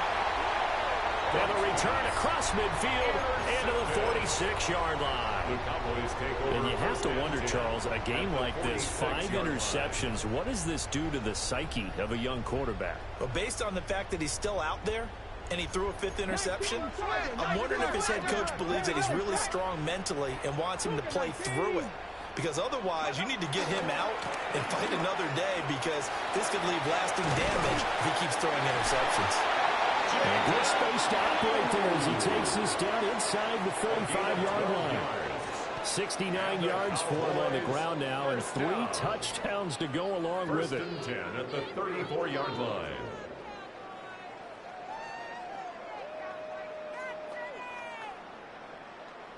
And a return across midfield and to the 46-yard line. The Cowboys take over. And you have to first and wonder, 10 Charles, a game at the like this, 5 46-yard line. interceptions, what does this do to the psyche of a young quarterback? Well, based on the fact that he's still out there and he threw a 5th interception, I'm wondering if his head coach believes that he's really strong mentally and wants him to play through it. Because otherwise, you need to get him out and fight another day, because this could leave lasting damage if he keeps throwing interceptions. And good space to operate there as he takes this down inside the 35-yard line. 69 yards for him on the ground now, and 3 touchdowns to go along with First it. and 10 at the 34-yard line.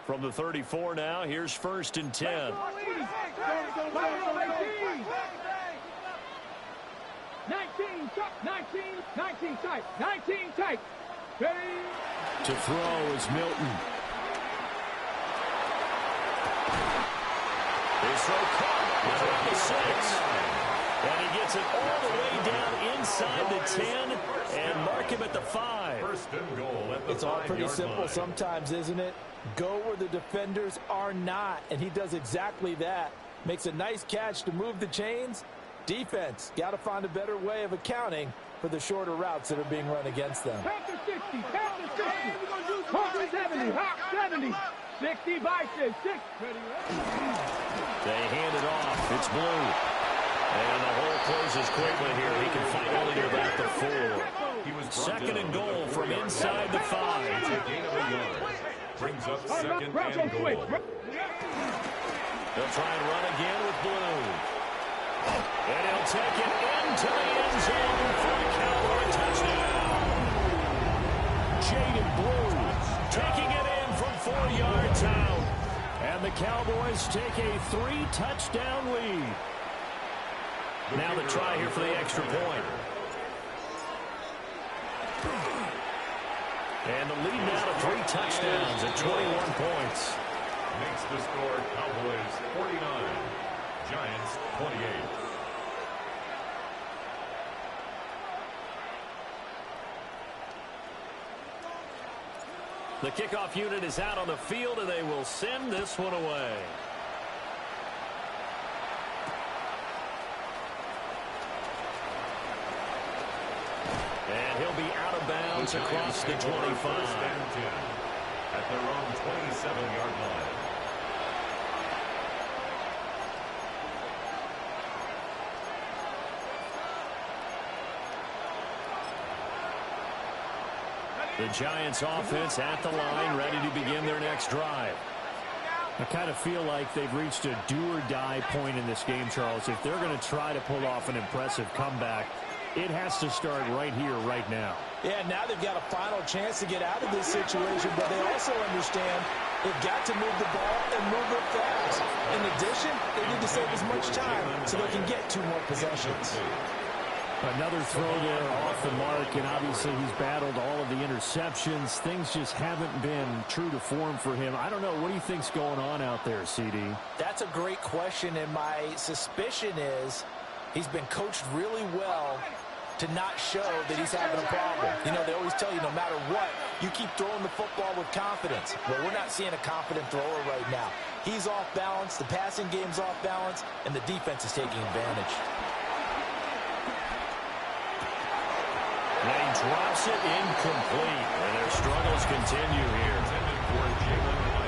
From the 34 now, here's 1st and 10. 19, shot, 19, 19 tight, 19 tight. Ready? To throw is Milton. His throw caught around the 6. And he gets it all the way down inside the 10 and mark him at the 5. First and goal at the 5-yard line. It's all pretty simple sometimes, isn't it? Go where the defenders are not, and he does exactly that. Makes a nice catch to move the chains. Defense, got to find a better way of accounting for the shorter routes that are being run against them. Panther 60, Panther 60. Hawker 70, Hawk 70. 60 Bison, 6. Ready? They hand it off. It's Blue. And the hole closes quickly here. He can fight only to about the 4. He was brought 2nd down and goal at the from 4-yard inside the 5. It's a gain of a yard. Brings up 2nd and goal. They'll try and run again with Blue. And he'll take it into the end zone for a Cowboy touchdown. Jaden Blue taking it in from 4 yards out. And the Cowboys take a 3-touchdown lead. Now the try here for the extra point. And the lead now to 3 touchdowns at 21 points. Makes the score Cowboys 49, Giants 28. The kickoff unit is out on the field, and they will send this one away. And he'll be out of bounds across the 25. First and 10 at their own 27-yard line. The Giants offense at the line, ready to begin their next drive. I kind of feel like they've reached a do-or-die point in this game, Charles. If they're going to try to pull off an impressive comeback, it has to start right here, right now. Yeah, now they've got a final chance to get out of this situation, but they also understand they've got to move the ball and move it fast. In addition, they need to save as much time so they can get 2 more possessions. Another throw there off the mark, and obviously he's battled all of the interceptions. Things just haven't been true to form for him. I don't know. What do you think's going on out there, CD? That's a great question, and my suspicion is he's been coached really well to not show that he's having a problem. You know, they always tell you no matter what, you keep throwing the football with confidence. Well, we're not seeing a confident thrower right now. He's off balance, the passing game's off balance, and the defense is taking advantage. And he drops it incomplete. And their struggles continue here.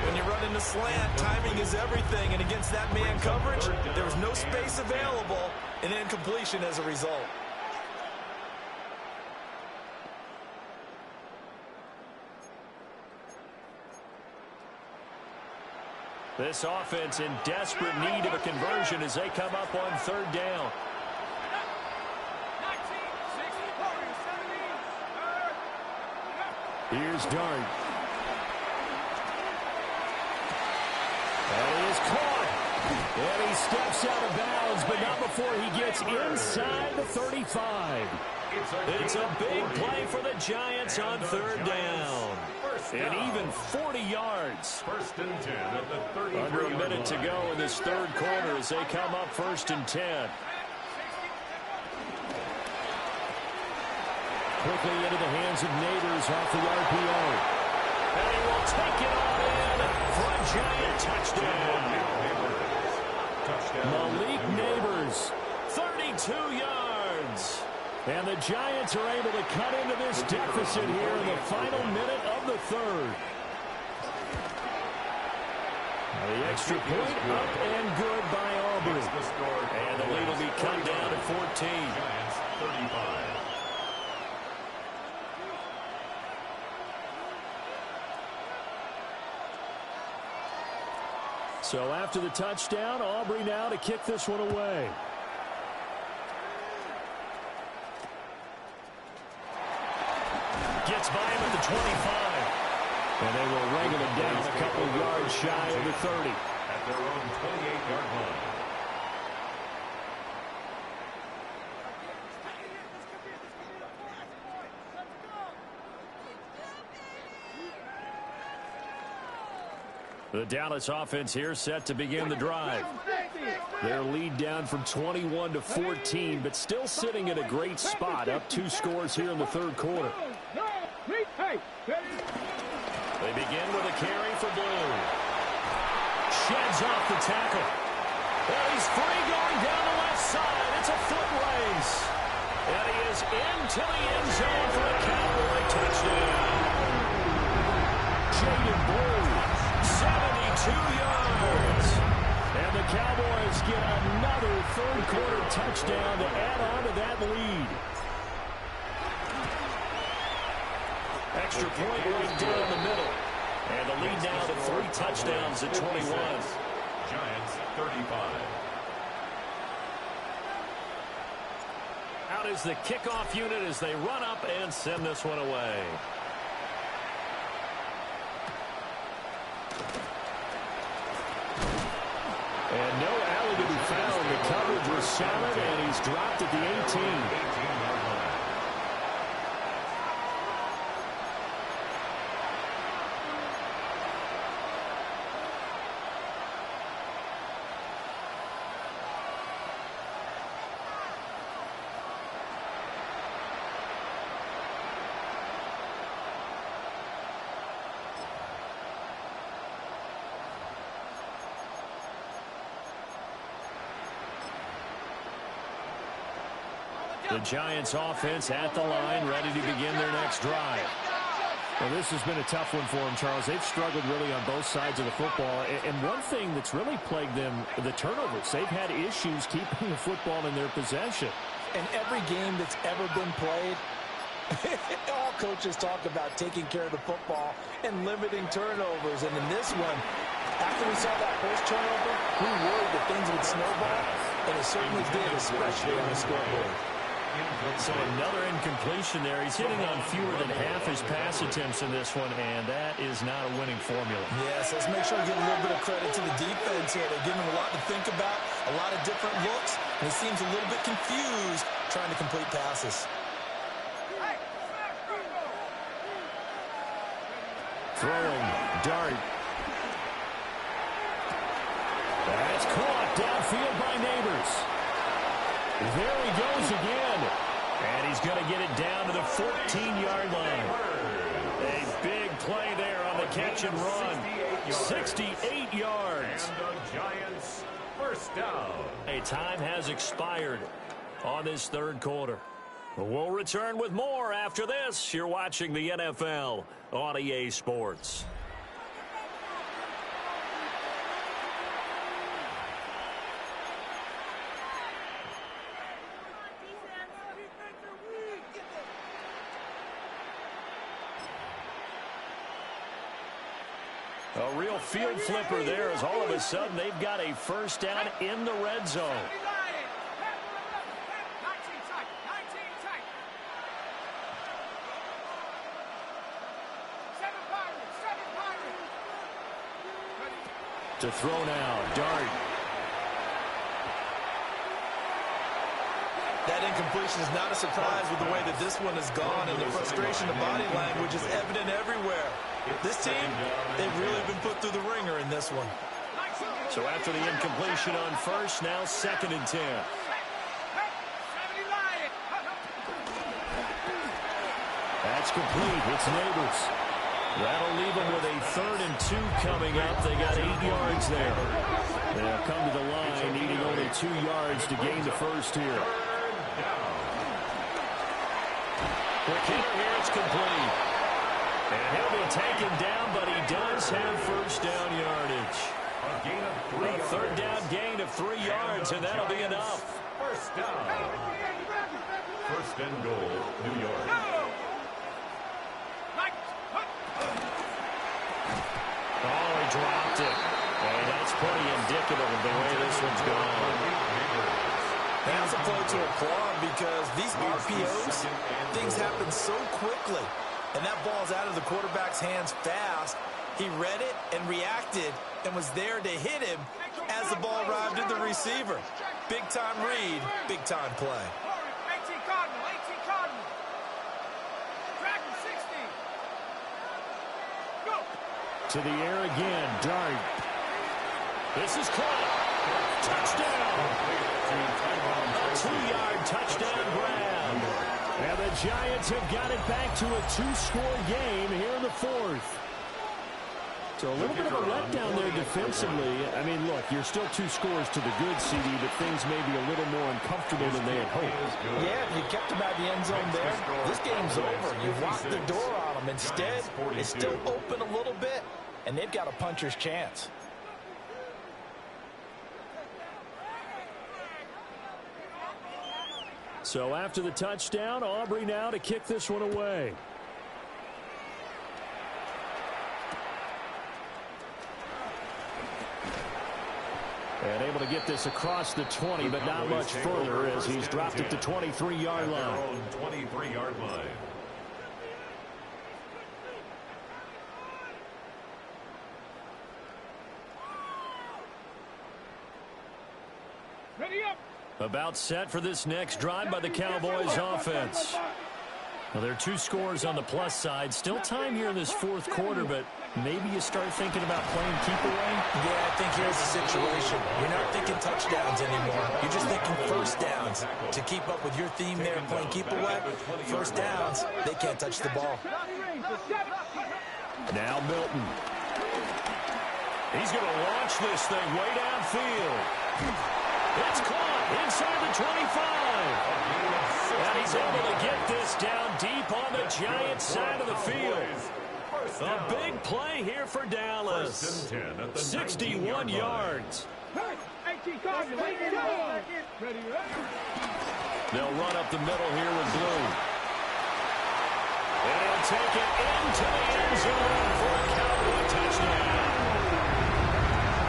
When you run into slant, timing is everything. And against that man coverage, there was no space available, and incompletion as a result. This offense in desperate need of a conversion as they come up on third down. Here's Dart. And he is caught. And he steps out of bounds, but not before he gets inside the 35. It's a big play for the Giants on third down. And even 40 yards. First and 10 at the 33. Under a minute to go in this third quarter as they come up first and 10. Quickly into the hands of Neighbors off the RPO. And he will take it all in for a Giant touchdown. Malik Neighbors, 32 yards. and the Giants are able to cut into this deficit here in the final minute of the third. The extra point up and good by Aubrey. And the lead will be cut down to 14. Giants 35. So after the touchdown, Aubrey now to kick this one away. Gets by him at the 25. And they will wrangle it down a couple of yards shy of the 30. At their own 28-yard line. The Dallas offense here set to begin the drive. Their lead down from 21 to 14, but still sitting at a great spot, up 2 scores here in the third quarter. They begin with a carry for Blue. Sheds off the tackle. And he's free going down the left side. It's a foot race. And he is into the end zone for a Cowboy touchdown. Jaden Blue, 72 yards. and the Cowboys get another third quarter touchdown to add on to that lead. Extra point right down the middle. And the lead now to 3 touchdowns at 21. Giants 35. Out is the kickoff unit as they run up and send this one away. And no alley to be found. The coverage was solid, and he's dropped at the 18. 18-yard line. The Giants offense at the line, ready to begin their next drive. Well, this has been a tough one for them, Charles. They've struggled really on both sides of the football. And one thing that's really plagued them, the turnovers. They've had issues keeping the football in their possession. In every game that's ever been played, all coaches talk about taking care of the football and limiting turnovers. And in this one, after we saw that first turnover, we worried that things would snowball, and it certainly did, especially on the scoreboard. So another incompletion there. He's hitting on fewer than half his pass attempts in this one, and that is not a winning formula. Yes, let's make sure we give a little bit of credit to the defense here. They're giving him a lot to think about, a lot of different looks, and he seems a little bit confused trying to complete passes. Throwing, dart. That's caught downfield by Neighbors. There he goes again. And he's going to get it down to the 14-yard line. A big play there on the catch and run. 68 yards. And the Giants first down. A time has expired on this third quarter. We'll return with more after this. You're watching the NFL on EA Sports. A real field flipper there as all of a sudden they've got a first down in the red zone. To throw now, Dart. That incompletion is not a surprise with the way that this one has gone, and the frustration of body language is evident everywhere. This team, they've really been put through the ringer in this one. So after the incompletion on first, now 2nd and 10. That's complete. It's Neighbors. That'll leave them with a 3rd and 2 coming up. They got 8 yards there. They'll come to the line, needing only 2 yards to gain the first here. The kicker here, it's complete. And he'll be taken down, but he does have first down yardage. A 3rd down gain of 3 yards, and that'll be enough. First down. 1st and goal, New York. Oh, he dropped it. And that's pretty indicative of the way this one's gone. That's a play to applaud because these RPOs, things happen so quickly. And that ball's out of the quarterback's hands fast. He read it and reacted and was there to hit him as the ball arrived at the receiver. Big-time read, big-time play. 18 Cardinal, 18 Cardinal. Dragon 60. Go. To the air again, Dart. This is caught. Touchdown. A 2-yard touchdown grab. And the Giants have got it back to a 2-score game here in the 4th. So a little bit of a letdown there defensively. I mean, look, you're still 2 scores to the good, CD, but things may be a little more uncomfortable than they had hoped. Yeah, if you kept him out of the end zone there, this game's over. You've locked the door on them. Instead, it's still open a little bit, and they've got a puncher's chance. So after the touchdown, Aubrey now to kick this one away. And able to get this across the 20, but not much further as he's dropped it to 23-yard line. 23-yard line. Ready up. About set for this next drive by the Cowboys offense. Well, there are 2 scores on the plus side. Still time here in this 4th quarter, but maybe you start thinking about playing keep away? Yeah, I think here's the situation. You're not thinking touchdowns anymore. You're just thinking first downs. To keep up with your theme there, playing keep away, first downs, they can't touch the ball. Now Milton. He's going to launch this thing way downfield. It's caught inside the 25. And he's able to get this down deep on the Giants side of the field. A big play here for Dallas. 61 yards. They'll run up the middle here with Blue. And he'll take it into the end zone for a Cowboy touchdown.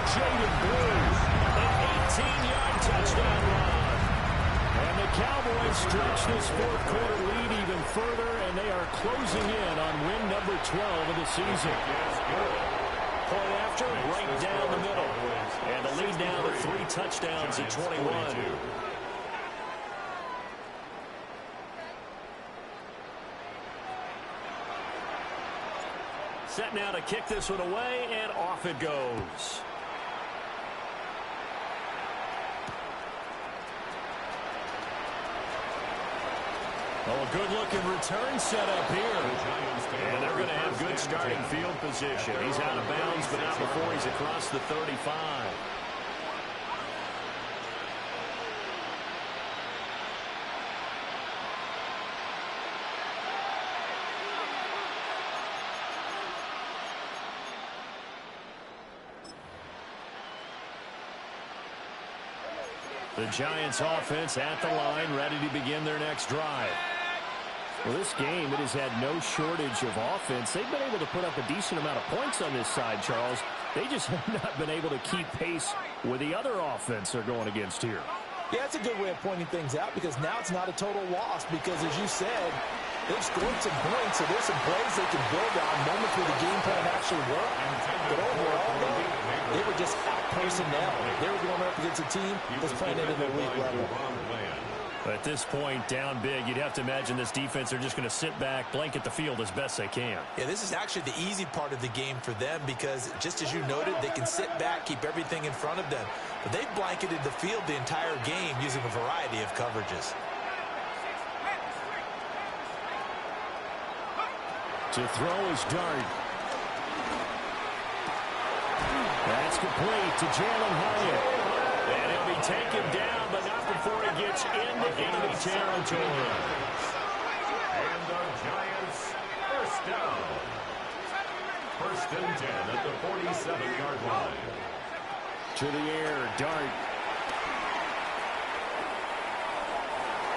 Jaden Blue, an 18-yard touchdown run. And the Cowboys stretch this fourth quarter lead even further, and they are closing in on win number 12 of the season. Point after, right down the middle. And the lead now to 3 touchdowns at 21. Set now to kick this one away, and off it goes. Oh, a good-looking return set up here. And they're going to have good starting field position. He's out of bounds, but not before he's across the 35. The Giants offense at the line, ready to begin their next drive. Well, this game, it has had no shortage of offense. They've been able to put up a decent amount of points on this side, Charles. They just have not been able to keep pace with the other offense they're going against here. Yeah, that's a good way of pointing things out because now it's not a total loss because, as you said, they've scored some points, so there's some plays they can build on, moments where the game plan actually worked. But overall, they were just out-personnel. They were going up against a team that's playing at an elite level. But at this point, down big, you'd have to imagine this defense are just going to sit back, blanket the field as best they can. Yeah, this is actually the easy part of the game for them because, just as you noted, they can sit back, keep everything in front of them. But they've blanketed the field the entire game using a variety of coverages. To throw is Dart. That's complete to Jalen Hyatt. And he'll be taken down, but not before he gets into enemy territory. And the Giants first down. First and 10 at the 47-yard line. To the air, Dart.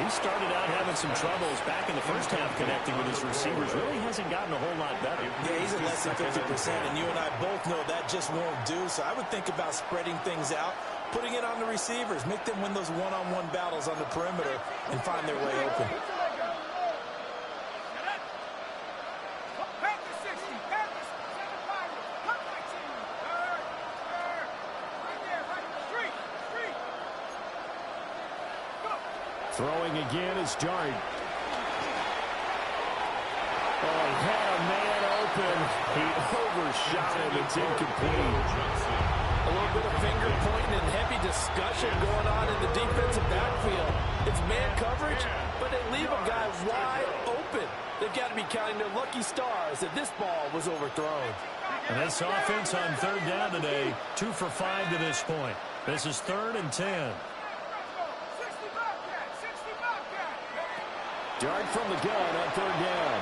He started out having some troubles back in the first half connecting with his receivers. Really hasn't gotten a whole lot better. Yeah, he's at less than 50%, and you and I both know that just won't do. So I would think about spreading things out, putting it on the receivers, make them win those one-on-one battles on the perimeter and find their way open. Throwing again is Dart. Oh, he had a man open. He overshot him. It's incomplete. A little bit of finger pointing and heavy discussion going on in the defensive backfield. It's man coverage, but they leave a guy wide open. They've got to be counting their lucky stars that this ball was overthrown. And this offense on third down today, 2 for 5 to this point. This is 3rd and 10. Dart from the gun on third down.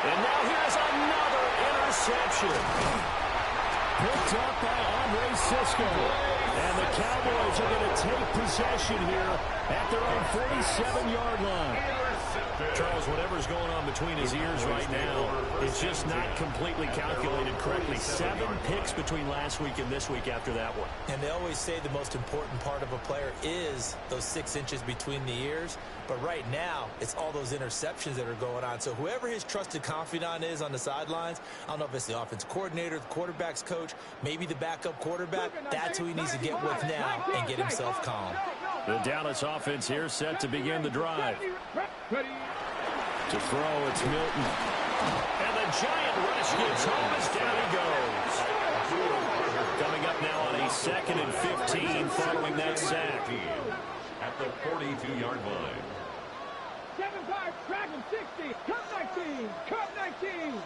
And now here's another interception. Picked up by Andre Cisco. And the Cowboys are going to take possession here at their own 47-yard line. Charles, whatever's going on between his ears right now, it's just not completely calculated correctly. 7 picks between last week and this week after that one. And they always say the most important part of a player is those 6 inches between the ears. But right now, it's all those interceptions that are going on. So whoever his trusted confidant is on the sidelines, I don't know if it's the offense coordinator, the quarterback's coach, maybe the backup quarterback, that's who he needs to get with now and get himself calm. The Dallas offense here set to begin the drive. To throw, it's Milton. And the giant rush gets home as down he goes. Coming up now on a 2nd and 15 following that sack. At the 42-yard line. 7-5, Dragon 60, Cup 19, Cup 19.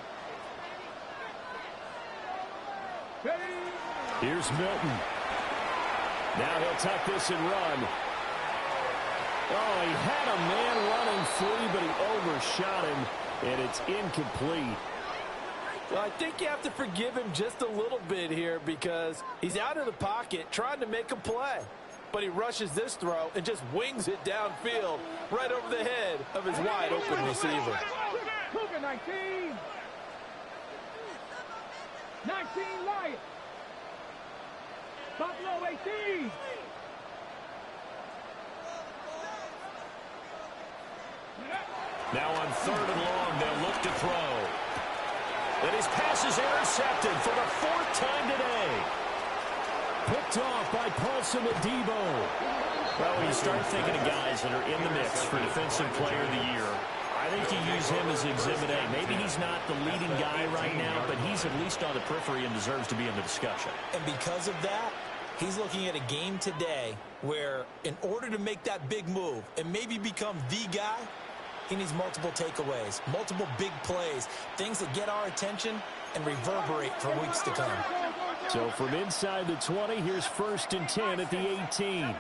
Here's Milton. Now he'll tuck this and run. Oh, he had a man running free, but he overshot him, and it's incomplete. Well, I think you have to forgive him just a little bit here because he's out of the pocket trying to make a play. But he rushes this throw and just wings it downfield right over the head of his wide-open receiver. Cougar 19. 19 Lions. Buffalo 18. Now on 3rd and long, they'll look to throw. And his pass is intercepted for the 4th time today. Picked off by Paulson Adebo. Well, when you start thinking of guys that are in the mix for Defensive Player of the Year, I think you use him as Exhibit A. Maybe he's not the leading guy right now, but he's at least on the periphery and deserves to be in the discussion. And because of that, he's looking at a game today where in order to make that big move and maybe become the guy, he needs multiple takeaways, multiple big plays, things that get our attention and reverberate for weeks to come. So from inside the 20, here's 1st and 10 at the 18.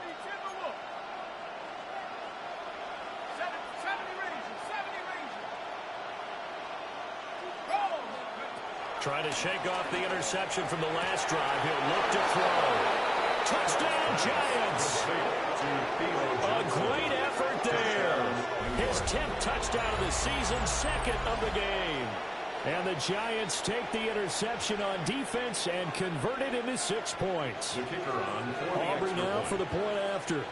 Trying to shake off the interception from the last drive. He'll look to throw. Touchdown, Giants! A great effort there. His 10th touchdown of the season, 2nd of the game. And the Giants take the interception on defense and convert it into 6 points. Aubrey now for the point after.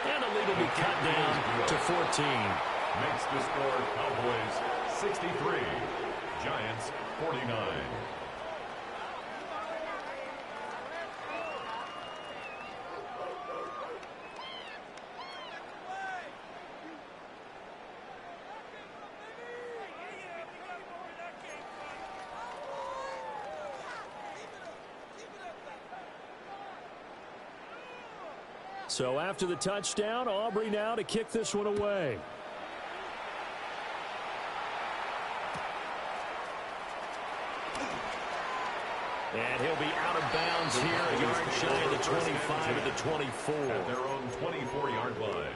And the lead will be cut down to 14. Makes the score Cowboys 63, Giants 49. So after the touchdown, Aubrey now to kick this one away. And he'll be out of bounds here, a yard shy of the 25 at the 24. At their own 24-yard line.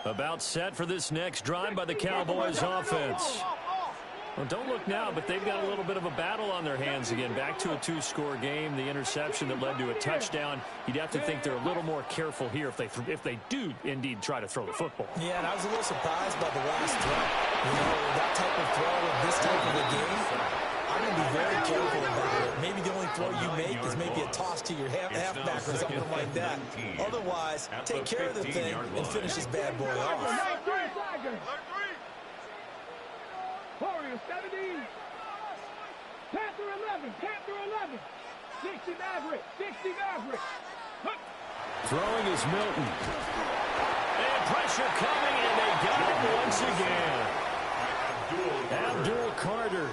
About set for this next drive by the Cowboys offense. Well, don't look now, but they've got a little bit of a battle on their hands again. Back to a 2-score game. The interception that led to a touchdown. You'd have to think they're a little more careful here if they do indeed try to throw the football. Yeah, and I was a little surprised by the last throw. You know, that type of throw in this type of a game, I'm going to be very careful about it. Maybe the only throw you make is maybe a toss to your halfback or something like that. Otherwise, take care of the thing and finish this bad boy off. Warriors 17. Panther 11. Panther 11. 60 Maverick. 60 Maverick. Throwing is Milton. And pressure coming, and they got it once again. Abdul Carter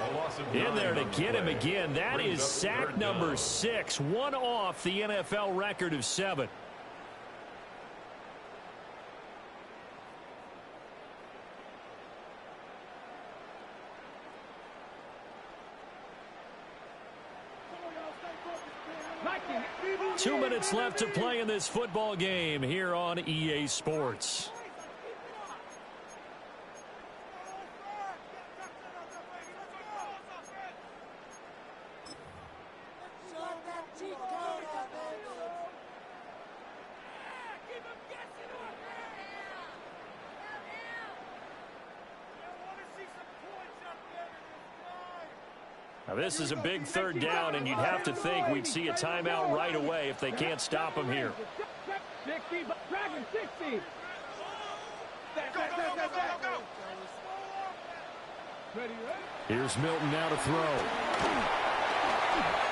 in there to get him again. That is sack number 6. One off the NFL record of 7. Two minutes left to play in this football game here on EA Sports. Now this is a big 3rd down, and you'd have to think we'd see a timeout right away if they can't stop him here. 60, Dragon 60. Here's Milton now to throw.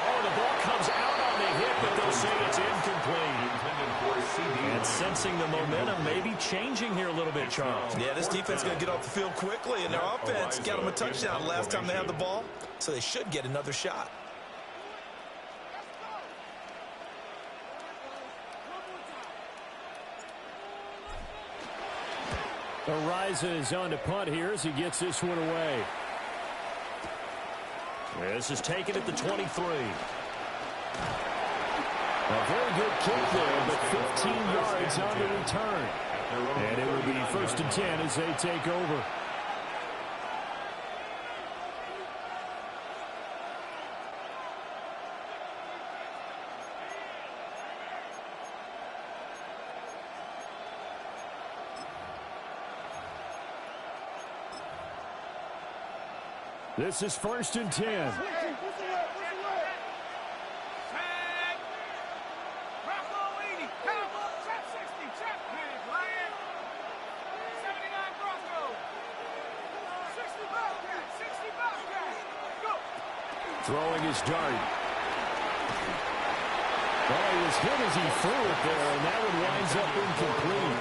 Oh, the ball comes out on the hit, but they'll say it's incomplete. And sensing the momentum maybe changing here a little bit, Charles. Yeah, this defense is going to get off the field quickly, and their offense got them a touchdown the last time they had the ball, so they should get another shot. Ariza is on to punt here as he gets this one away. This is taken at the 23. A very good kick there, but 15 yards on the return. And it will be 1st and 10 as they take over. This is 1st and 10. Throwing his dart. Well, he was hit as he threw it there, and that one winds up incomplete.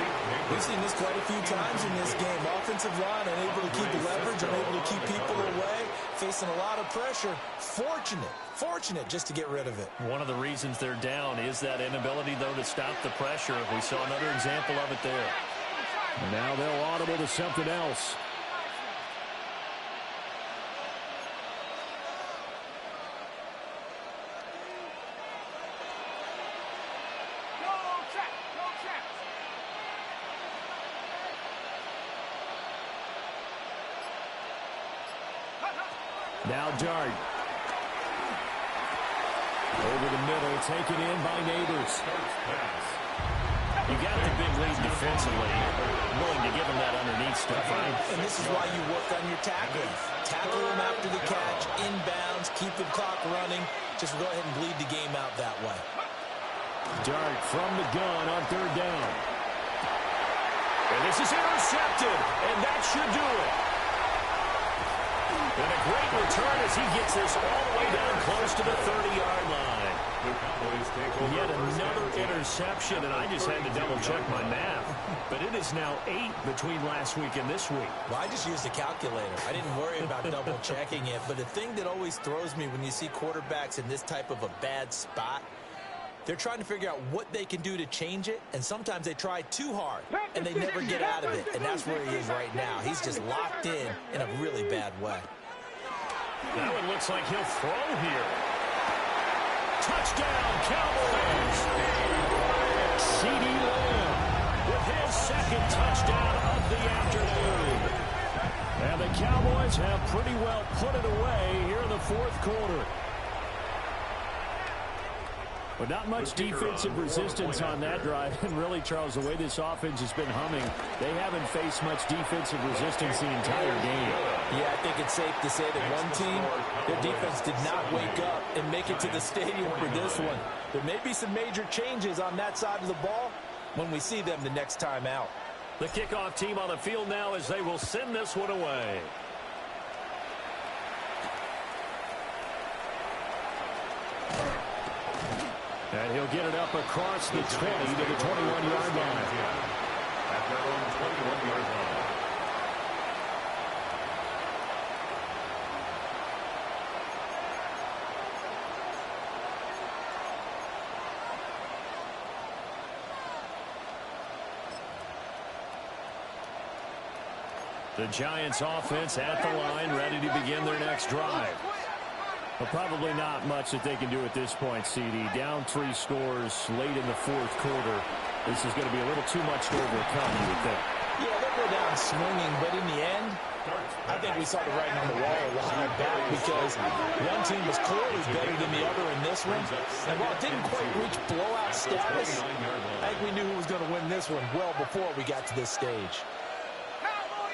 We've seen this quite a few times in this game. Offensive line unable to keep leverage, unable to keep people away, facing a lot of pressure. Fortunate just to get rid of it. One of the reasons they're down is that inability, though, to stop the pressure. We saw another example of it there. And now they'll audible to something else. Now Dart. Over the middle, taken in by Neighbors. You got the big lead defensively. Willing to give him that underneath stuff, right? And this is why you work on your tackling. Tackle him after the catch, inbounds, keep the clock running. Just go ahead and bleed the game out that way. Dart from the gun on 3rd down. And this is intercepted, and that should do it. And a great return as he gets this all the way down close to the 30-yard line. Yet another interception, and I just had to double-check my math. But it is now 8 between last week and this week. Well, I just used a calculator. I didn't worry about double-checking it. But the thing that always throws me when you see quarterbacks in this type of a bad spot, they're trying to figure out what they can do to change it, and sometimes they try too hard, and they never get out of it. And that's where he is right now. He's just locked in a really bad way. That one looks like he'll throw here. Touchdown, Cowboys! CeeDee Lamb With his second touchdown of the afternoon. And the Cowboys have pretty well put it away here in the 4th quarter. But not much defensive resistance on that drive. And really, Charles, the way this offense has been humming, they haven't faced much defensive resistance the entire game. Yeah, I think it's safe to say that one team, their defense did not wake up and make it to the stadium for this one. There may be some major changes on that side of the ball when we see them the next time out. The kickoff team on the field now as they will send this one away. And he'll get it up across the 20 to the 21-yard line. At their own 21-yard line. The Giants offense at the line, ready to begin their next drive. Well, probably not much that they can do at this point, CD. Down 3 scores late in the 4th quarter. This is going to be a little too much to overcome, you would think. Yeah, they'll go down swinging, but in the end, I think we saw the writing on the wall a while back because one team was clearly better than the other in this one. And while it didn't quite reach blowout status, I think we knew who was going to win this one well before we got to this stage.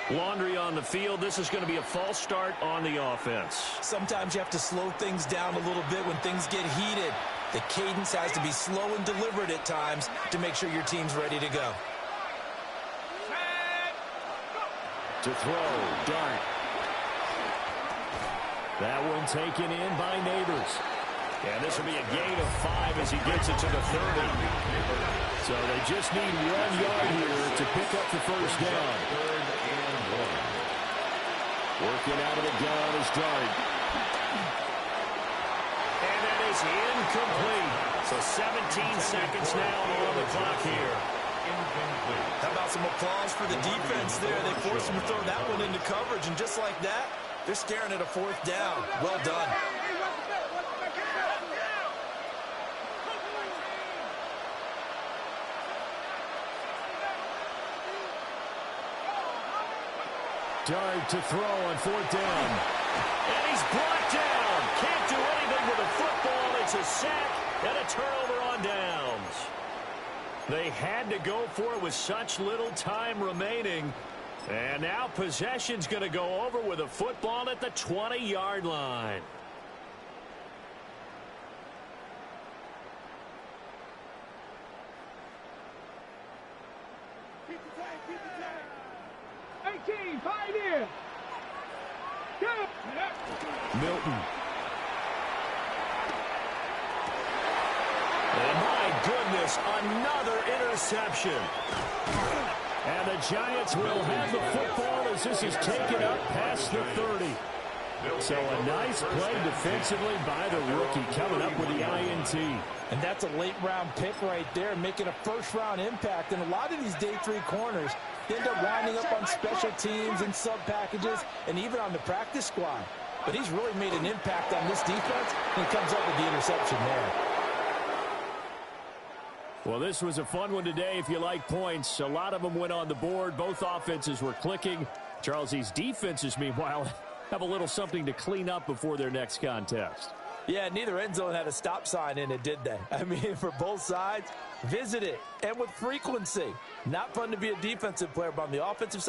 Laundry on the field. This is going to be a false start on the offense. Sometimes you have to slow things down a little bit when things get heated. The cadence has to be slow and deliberate at times to make sure your team's ready to go. To throw, Dart. That one taken in by Neighbors. And this will be a gain of 5 as he gets it to the 30. So they just need 1 yard here to pick up the first down. Working out of the gun is Dart. And that is incomplete. So 17 seconds now on the clock here. How about some applause for the defense there? They forced him to throw that one into coverage, and just like that, they're staring at a 4th down. Well done. Dart to throw on 4th down. And he's brought down. Can't do anything with the football. It's a sack and a turnover on downs. They had to go for it with such little time remaining. And now possession's going to go over with a football at the 20-yard line. Keep the tag. 18, 5 here. Go. Milton. And my goodness, another interception. And the Giants will have the football as this is taken up past the 30. So a nice play defensively by the rookie coming up with the INT. And that's a late-round pick right there, making a first-round impact. And a lot of these day 3 corners end up winding up on special teams and sub-packages and even on the practice squad. But he's really made an impact on this defense and comes up with the interception there. Well, this was a fun one today if you like points. A lot of them went on the board. Both offenses were clicking. Charles, these defenses, meanwhile, have a little something to clean up before their next contest. Yeah, neither end zone had a stop sign in it, did they? I mean, for both sides, visit it, and with frequency. Not fun to be a defensive player, but on the offensive side,